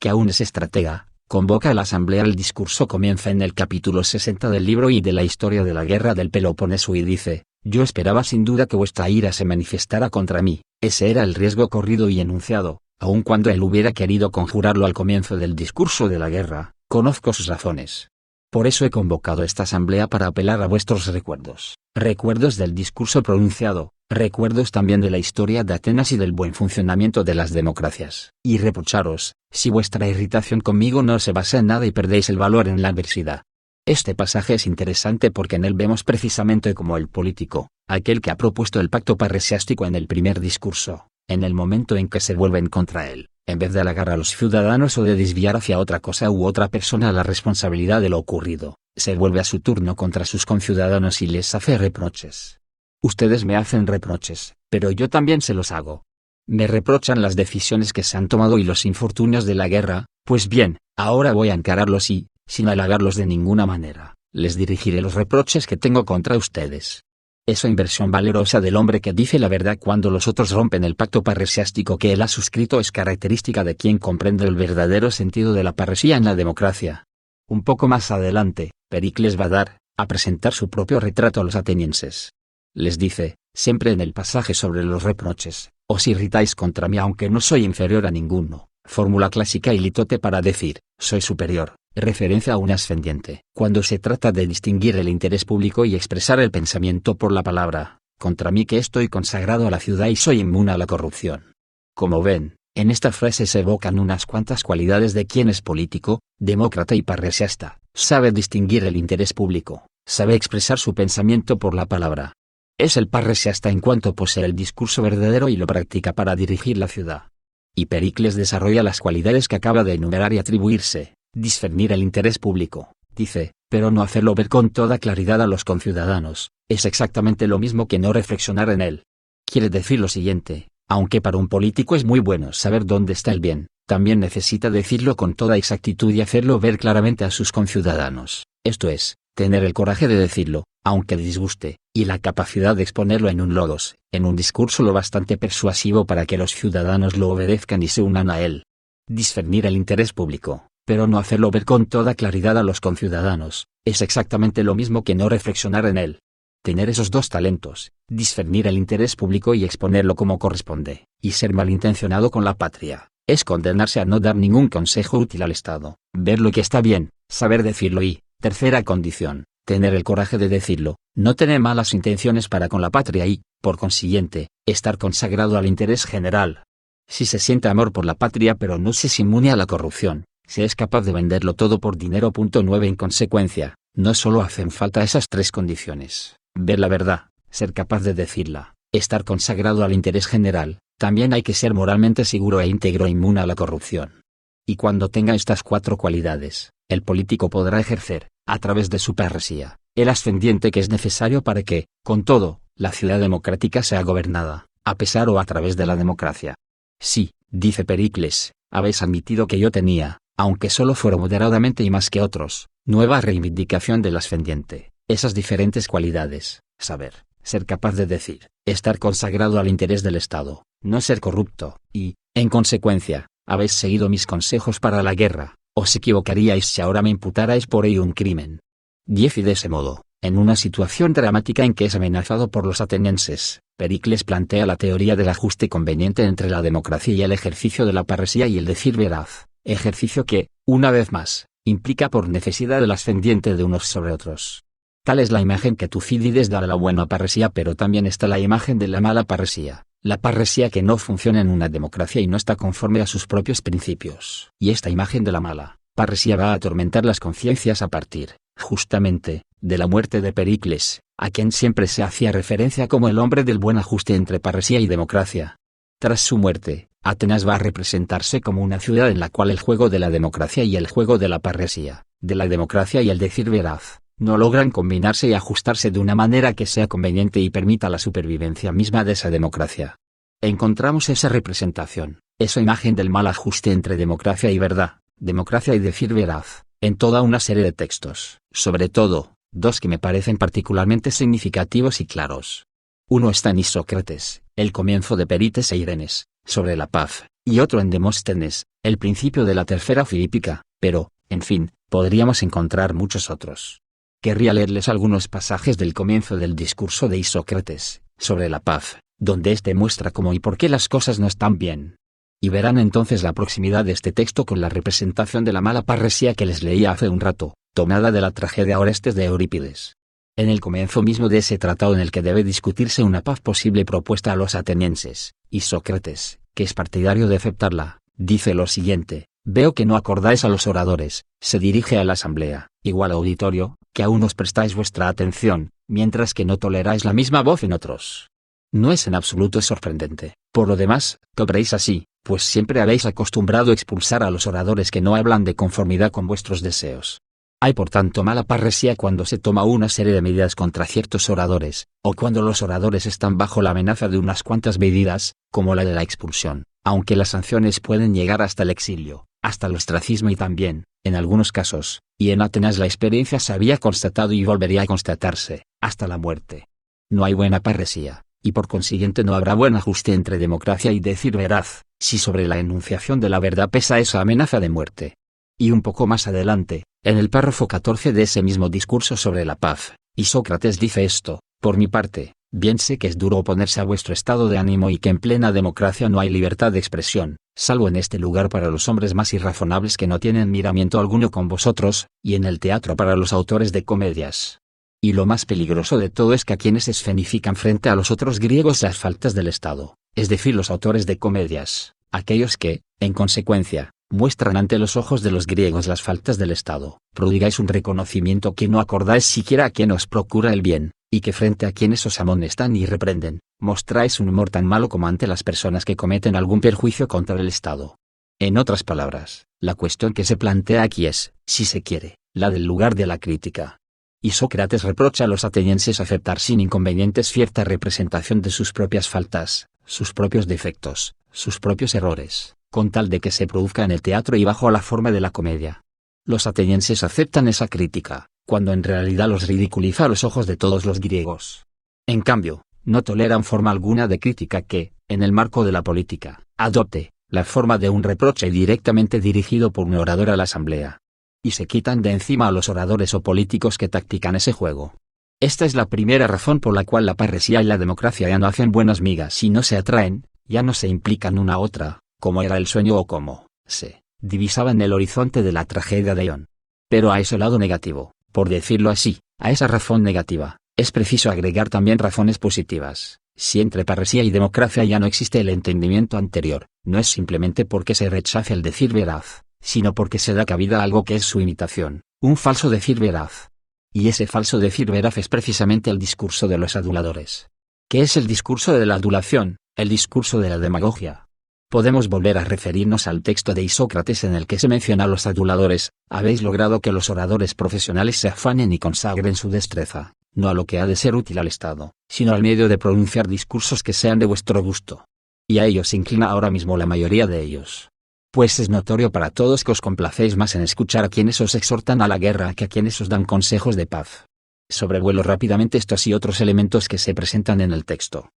que aún es estratega, convoca a la asamblea. El discurso comienza en el capítulo 60 del libro y de la historia de la guerra del Peloponeso y dice: yo esperaba sin duda que vuestra ira se manifestara contra mí. Ese era el riesgo corrido y enunciado, aun cuando él hubiera querido conjurarlo al comienzo del discurso de la guerra. Conozco sus razones. Por eso he convocado esta asamblea para apelar a vuestros recuerdos, recuerdos del discurso pronunciado, recuerdos también de la historia de Atenas y del buen funcionamiento de las democracias, y reprocharos, si vuestra irritación conmigo no se basa en nada y perdéis el valor en la adversidad. Este pasaje es interesante porque en él vemos precisamente como el político, aquel que ha propuesto el pacto parresiástico en el primer discurso, en el momento en que se vuelven contra él, en vez de halagar a los ciudadanos o de desviar hacia otra cosa u otra persona la responsabilidad de lo ocurrido, se vuelve a su turno contra sus conciudadanos y les hace reproches. Ustedes me hacen reproches, pero yo también se los hago. Me reprochan las decisiones que se han tomado y los infortunios de la guerra. Pues bien, ahora voy a encararlos y, sin halagarlos de ninguna manera, les dirigiré los reproches que tengo contra ustedes. Esa inversión valerosa del hombre que dice la verdad cuando los otros rompen el pacto parresiástico que él ha suscrito es característica de quien comprende el verdadero sentido de la parresía en la democracia. Un poco más adelante, Pericles va a presentar su propio retrato a los atenienses. Les dice, siempre en el pasaje sobre los reproches: os irritáis contra mí aunque no soy inferior a ninguno. Fórmula clásica y litote para decir, soy superior, referencia a un ascendiente. Cuando se trata de distinguir el interés público y expresar el pensamiento por la palabra, contra mí que estoy consagrado a la ciudad y soy inmune a la corrupción. Como ven, en esta frase se evocan unas cuantas cualidades de quien es político, demócrata y parresiasta. Sabe distinguir el interés público, sabe expresar su pensamiento por la palabra. Es el parresiasta en cuanto posee el discurso verdadero y lo practica para dirigir la ciudad. Y Pericles desarrolla las cualidades que acaba de enumerar y atribuirse: discernir el interés público, dice, pero no hacerlo ver con toda claridad a los conciudadanos, es exactamente lo mismo que no reflexionar en él. Quiere decir lo siguiente: aunque para un político es muy bueno saber dónde está el bien, también necesita decirlo con toda exactitud y hacerlo ver claramente a sus conciudadanos, esto es, tener el coraje de decirlo, aunque disguste, y la capacidad de exponerlo en un logos, en un discurso lo bastante persuasivo para que los ciudadanos lo obedezcan y se unan a él. Discernir el interés público, pero no hacerlo ver con toda claridad a los conciudadanos, es exactamente lo mismo que no reflexionar en él. Tener esos dos talentos, discernir el interés público y exponerlo como corresponde, y ser malintencionado con la patria, es condenarse a no dar ningún consejo útil al Estado, ver lo que está bien, saber decirlo y, tercera condición, tener el coraje de decirlo, no tener malas intenciones para con la patria y, por consiguiente, estar consagrado al interés general. Si se siente amor por la patria pero no se es inmune a la corrupción, se es capaz de venderlo todo por dinero. 9. En consecuencia, no solo hacen falta esas tres condiciones: ver la verdad, ser capaz de decirla, estar consagrado al interés general, también hay que ser moralmente seguro e íntegro e inmune a la corrupción. Y cuando tenga estas cuatro cualidades, el político podrá ejercer, a través de su parresía, el ascendiente que es necesario para que, con todo, la ciudad democrática sea gobernada, a pesar o a través de la democracia. Sí, dice Pericles, habéis admitido que yo tenía, aunque solo fuera moderadamente y más que otros, nueva reivindicación del ascendiente, esas diferentes cualidades: saber, ser capaz de decir, estar consagrado al interés del Estado, no ser corrupto, y, en consecuencia, habéis seguido mis consejos para la guerra. Os equivocaríais si ahora me imputarais por ello un crimen. 10. Y de ese modo, en una situación dramática en que es amenazado por los atenienses, Pericles plantea la teoría del ajuste conveniente entre la democracia y el ejercicio de la parresía y el decir veraz, ejercicio que, una vez más, implica por necesidad el ascendiente de unos sobre otros. Tal es la imagen que Tucídides da de la buena parresía, pero también está la imagen de la mala parresía, la parresía que no funciona en una democracia y no está conforme a sus propios principios. Y esta imagen de la mala parresía va a atormentar las conciencias a partir, justamente, de la muerte de Pericles, a quien siempre se hacía referencia como el hombre del buen ajuste entre parresía y democracia. Tras su muerte, Atenas va a representarse como una ciudad en la cual el juego de la democracia y el juego de la parresía, de la democracia y el decir veraz, no logran combinarse y ajustarse de una manera que sea conveniente y permita la supervivencia misma de esa democracia. Encontramos esa representación, esa imagen del mal ajuste entre democracia y verdad, democracia y decir veraz, en toda una serie de textos, sobre todo, dos que me parecen particularmente significativos y claros. Uno está en Isócrates, el comienzo de Perites e Irenes, sobre la paz, y otro en Demóstenes, el principio de la tercera filípica, pero, en fin, podríamos encontrar muchos otros. Querría leerles algunos pasajes del comienzo del discurso de Isócrates, sobre la paz, donde éste muestra cómo y por qué las cosas no están bien. Y verán entonces la proximidad de este texto con la representación de la mala parresía que les leía hace un rato, tomada de la tragedia Orestes de Eurípides. En el comienzo mismo de ese tratado en el que debe discutirse una paz posible propuesta a los atenienses, Isócrates, que es partidario de aceptarla, dice lo siguiente: veo que no acordáis a los oradores, se dirige a la asamblea, igual auditorio, que aún os prestáis vuestra atención, mientras que no toleráis la misma voz en otros. No es en absoluto sorprendente, por lo demás, que obréis así, pues siempre habéis acostumbrado a expulsar a los oradores que no hablan de conformidad con vuestros deseos. Hay por tanto mala parresía cuando se toma una serie de medidas contra ciertos oradores, o cuando los oradores están bajo la amenaza de unas cuantas medidas, como la de la expulsión, aunque las sanciones pueden llegar hasta el exilio, hasta el ostracismo y también, en algunos casos, y en Atenas la experiencia se había constatado y volvería a constatarse, hasta la muerte. No hay buena parresía, y por consiguiente no habrá buen ajuste entre democracia y decir veraz, si sobre la enunciación de la verdad pesa esa amenaza de muerte. Y un poco más adelante, en el párrafo 14 de ese mismo discurso sobre la paz, Isócrates dice esto: por mi parte, bien sé que es duro oponerse a vuestro estado de ánimo y que en plena democracia no hay libertad de expresión, salvo en este lugar para los hombres más irrazonables que no tienen miramiento alguno con vosotros, y en el teatro para los autores de comedias. Y lo más peligroso de todo es que a quienes escenifican frente a los otros griegos las faltas del Estado, es decir, los autores de comedias, aquellos que, en consecuencia, muestran ante los ojos de los griegos las faltas del Estado, prodigáis un reconocimiento que no acordáis siquiera a quien os procura el bien, y que frente a quienes os amonestan y reprenden, mostráis un humor tan malo como ante las personas que cometen algún perjuicio contra el Estado. En otras palabras, la cuestión que se plantea aquí es, si se quiere, la del lugar de la crítica. Y Sócrates reprocha a los atenienses aceptar sin inconvenientes cierta representación de sus propias faltas, sus propios defectos, sus propios errores, con tal de que se produzca en el teatro y bajo la forma de la comedia. Los atenienses aceptan esa crítica, cuando en realidad los ridiculiza a los ojos de todos los griegos. En cambio, no toleran forma alguna de crítica que, en el marco de la política, adopte la forma de un reproche directamente dirigido por un orador a la asamblea. y se quitan de encima a los oradores o políticos que tactican ese juego. Esta es la primera razón por la cual la parresía y la democracia ya no hacen buenas migas y no se atraen, ya no se implican una a otra, como era el sueño o como se divisaba en el horizonte de la tragedia de Ion. Pero a ese lado negativo, por decirlo así, a esa razón negativa, es preciso agregar también razones positivas. Si entre parresía y democracia ya no existe el entendimiento anterior, no es simplemente porque se rechace el decir veraz, sino porque se da cabida a algo que es su imitación, un falso decir veraz. Y ese falso decir veraz es precisamente el discurso de los aduladores. ¿Qué es el discurso de la adulación, el discurso de la demagogia? Podemos volver a referirnos al texto de Isócrates en el que se menciona a los aduladores: habéis logrado que los oradores profesionales se afanen y consagren su destreza, no a lo que ha de ser útil al Estado, sino al medio de pronunciar discursos que sean de vuestro gusto. Y a ello se inclina ahora mismo la mayoría de ellos. Pues es notorio para todos que os complacéis más en escuchar a quienes os exhortan a la guerra que a quienes os dan consejos de paz. Sobrevuelo rápidamente estos y otros elementos que se presentan en el texto.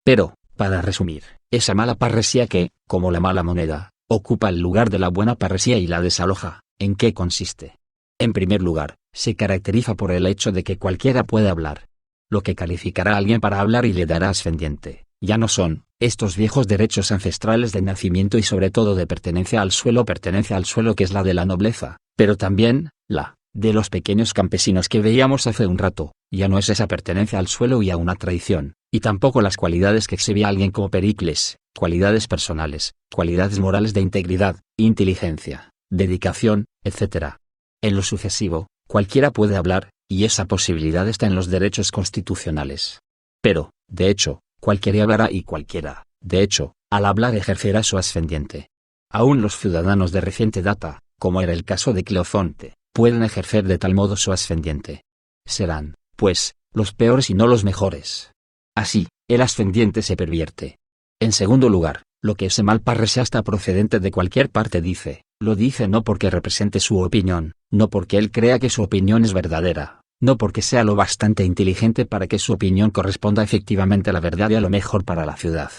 Pero, para resumir, esa mala parresía que, como la mala moneda, ocupa el lugar de la buena parresía y la desaloja, ¿en qué consiste? En primer lugar, se caracteriza por el hecho de que cualquiera puede hablar. Lo que calificará a alguien para hablar y le dará ascendiente, ya no son estos viejos derechos ancestrales de nacimiento y sobre todo de pertenencia al suelo que es la de la nobleza, pero también, la de los pequeños campesinos que veíamos hace un rato, ya no es esa pertenencia al suelo y a una tradición, y tampoco las cualidades que exhibía alguien como Pericles, cualidades personales, cualidades morales de integridad, inteligencia, dedicación, etc. En lo sucesivo, cualquiera puede hablar, y esa posibilidad está en los derechos constitucionales. Pero, de hecho, cualquiera hablará y cualquiera, de hecho, al hablar ejercerá su ascendiente. Aún los ciudadanos de reciente data, como era el caso de Cleofonte, pueden ejercer de tal modo su ascendiente. Serán, pues, los peores y no los mejores. Así, el ascendiente se pervierte. En segundo lugar, lo que ese mal parresiasta procedente de cualquier parte dice, lo dice no porque represente su opinión, no porque él crea que su opinión es verdadera, no porque sea lo bastante inteligente para que su opinión corresponda efectivamente a la verdad y a lo mejor para la ciudad.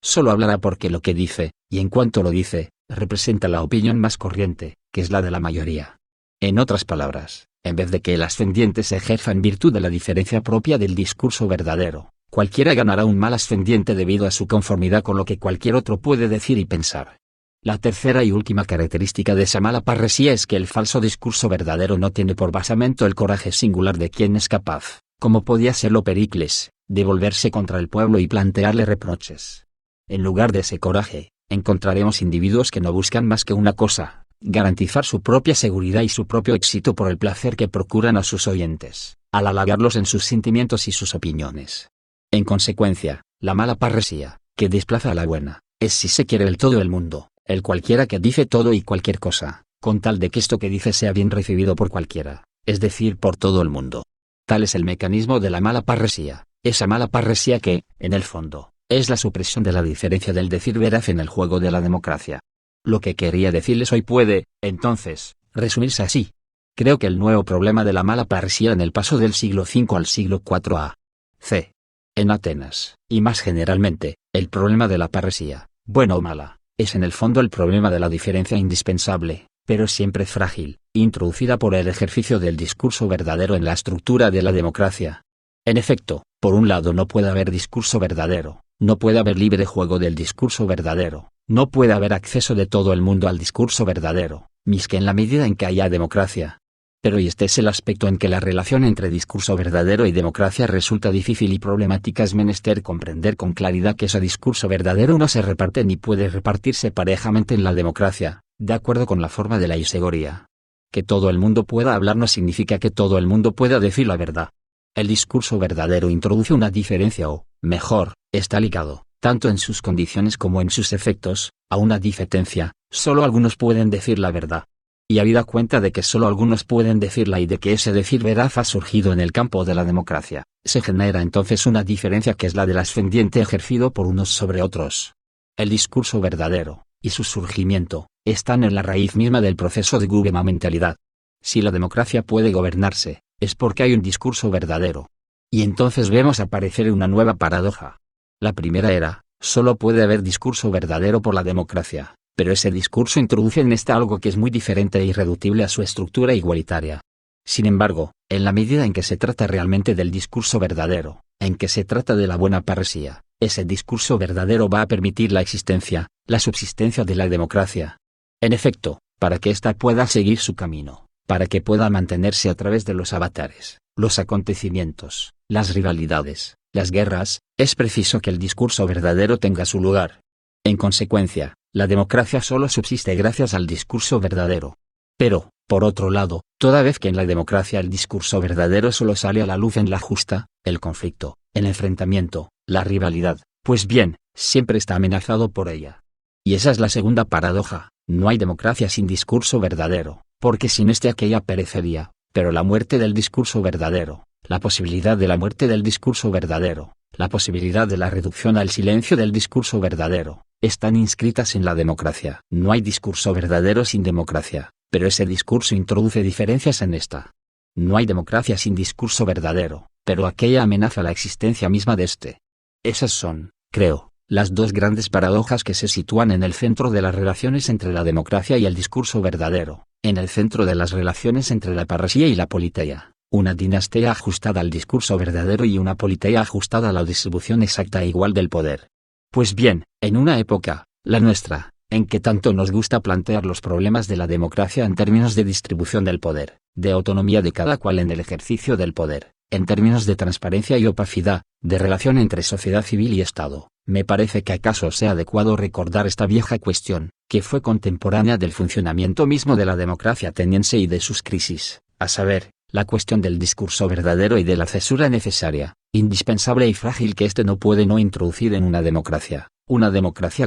Solo hablará porque lo que dice, y en cuanto lo dice, representa la opinión más corriente, que es la de la mayoría. En otras palabras, en vez de que el ascendiente se ejerza en virtud de la diferencia propia del discurso verdadero, cualquiera ganará un mal ascendiente debido a su conformidad con lo que cualquier otro puede decir y pensar. La tercera y última característica de esa mala parresía es que el falso discurso verdadero no tiene por basamento el coraje singular de quien es capaz, como podía serlo Pericles, de volverse contra el pueblo y plantearle reproches. En lugar de ese coraje, encontraremos individuos que no buscan más que una cosa: garantizar su propia seguridad y su propio éxito por el placer que procuran a sus oyentes, al halagarlos en sus sentimientos y sus opiniones. En consecuencia, la mala parresía, que desplaza a la buena, es, si se quiere, el todo el mundo, el cualquiera que dice todo y cualquier cosa, con tal de que esto que dice sea bien recibido por cualquiera, es decir, por todo el mundo. Tal es el mecanismo de la mala parresía, esa mala parresía que, en el fondo, es la supresión de la diferencia del decir veraz en el juego de la democracia. Lo que quería decirles hoy puede, entonces, resumirse así. Creo que el nuevo problema de la mala parresía en el paso del siglo V al siglo IV a.C. en Atenas, y más generalmente, el problema de la parresía, buena o mala, es en el fondo el problema de la diferencia indispensable, pero siempre frágil, introducida por el ejercicio del discurso verdadero en la estructura de la democracia. En efecto, por un lado no puede haber discurso verdadero, no puede haber libre juego del discurso verdadero, no puede haber acceso de todo el mundo al discurso verdadero, más que en la medida en que haya democracia. Pero y este es el aspecto en que la relación entre discurso verdadero y democracia resulta difícil y problemática. Es menester comprender con claridad que ese discurso verdadero no se reparte ni puede repartirse parejamente en la democracia, de acuerdo con la forma de la isegoría. Que todo el mundo pueda hablar no significa que todo el mundo pueda decir la verdad. El discurso verdadero introduce una diferencia o, mejor, está ligado, tanto en sus condiciones como en sus efectos, a una diferencia. Solo algunos pueden decir la verdad. Y habida cuenta de que solo algunos pueden decirla y de que ese decir veraz ha surgido en el campo de la democracia, se genera entonces una diferencia que es la del ascendiente ejercido por unos sobre otros. El discurso verdadero, y su surgimiento, están en la raíz misma del proceso de gubernamentalidad. Si la democracia puede gobernarse, es porque hay un discurso verdadero. Y entonces vemos aparecer una nueva paradoja. La primera era, solo puede haber discurso verdadero por la democracia, pero ese discurso introduce en esta algo que es muy diferente e irreductible a su estructura igualitaria. Sin embargo, en la medida en que se trata realmente del discurso verdadero, en que se trata de la buena parresía, ese discurso verdadero va a permitir la existencia, la subsistencia de la democracia. En efecto, para que ésta pueda seguir su camino, para que pueda mantenerse a través de los avatares, los acontecimientos, las rivalidades, las guerras, es preciso que el discurso verdadero tenga su lugar. En consecuencia, la democracia solo subsiste gracias al discurso verdadero. Pero, por otro lado, toda vez que en la democracia el discurso verdadero solo sale a la luz en la justa, el conflicto, el enfrentamiento, la rivalidad, pues bien, siempre está amenazado por ella. Y esa es la segunda paradoja: no hay democracia sin discurso verdadero, porque sin este aquella perecería, pero la muerte del discurso verdadero, la posibilidad de la muerte del discurso verdadero, la posibilidad de la reducción al silencio del discurso verdadero, están inscritas en la democracia. No hay discurso verdadero sin democracia, pero ese discurso introduce diferencias en esta. No hay democracia sin discurso verdadero, pero aquella amenaza la existencia misma de este. Esas son, creo, las dos grandes paradojas que se sitúan en el centro de las relaciones entre la democracia y el discurso verdadero, en el centro de las relaciones entre la parresía y la politeia, una dinastía ajustada al discurso verdadero y una politeia ajustada a la distribución exacta e igual del poder. Pues bien, en una época, la nuestra, en que tanto nos gusta plantear los problemas de la democracia en términos de distribución del poder, de autonomía de cada cual en el ejercicio del poder, en términos de transparencia y opacidad, de relación entre sociedad civil y Estado, me parece que acaso sea adecuado recordar esta vieja cuestión, que fue contemporánea del funcionamiento mismo de la democracia ateniense y de sus crisis, a saber, la cuestión del discurso verdadero y de la cesura necesaria, indispensable y frágil que éste no puede no introducir en una democracia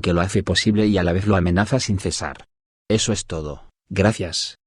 que lo hace posible y a la vez lo amenaza sin cesar. Eso es todo. Gracias.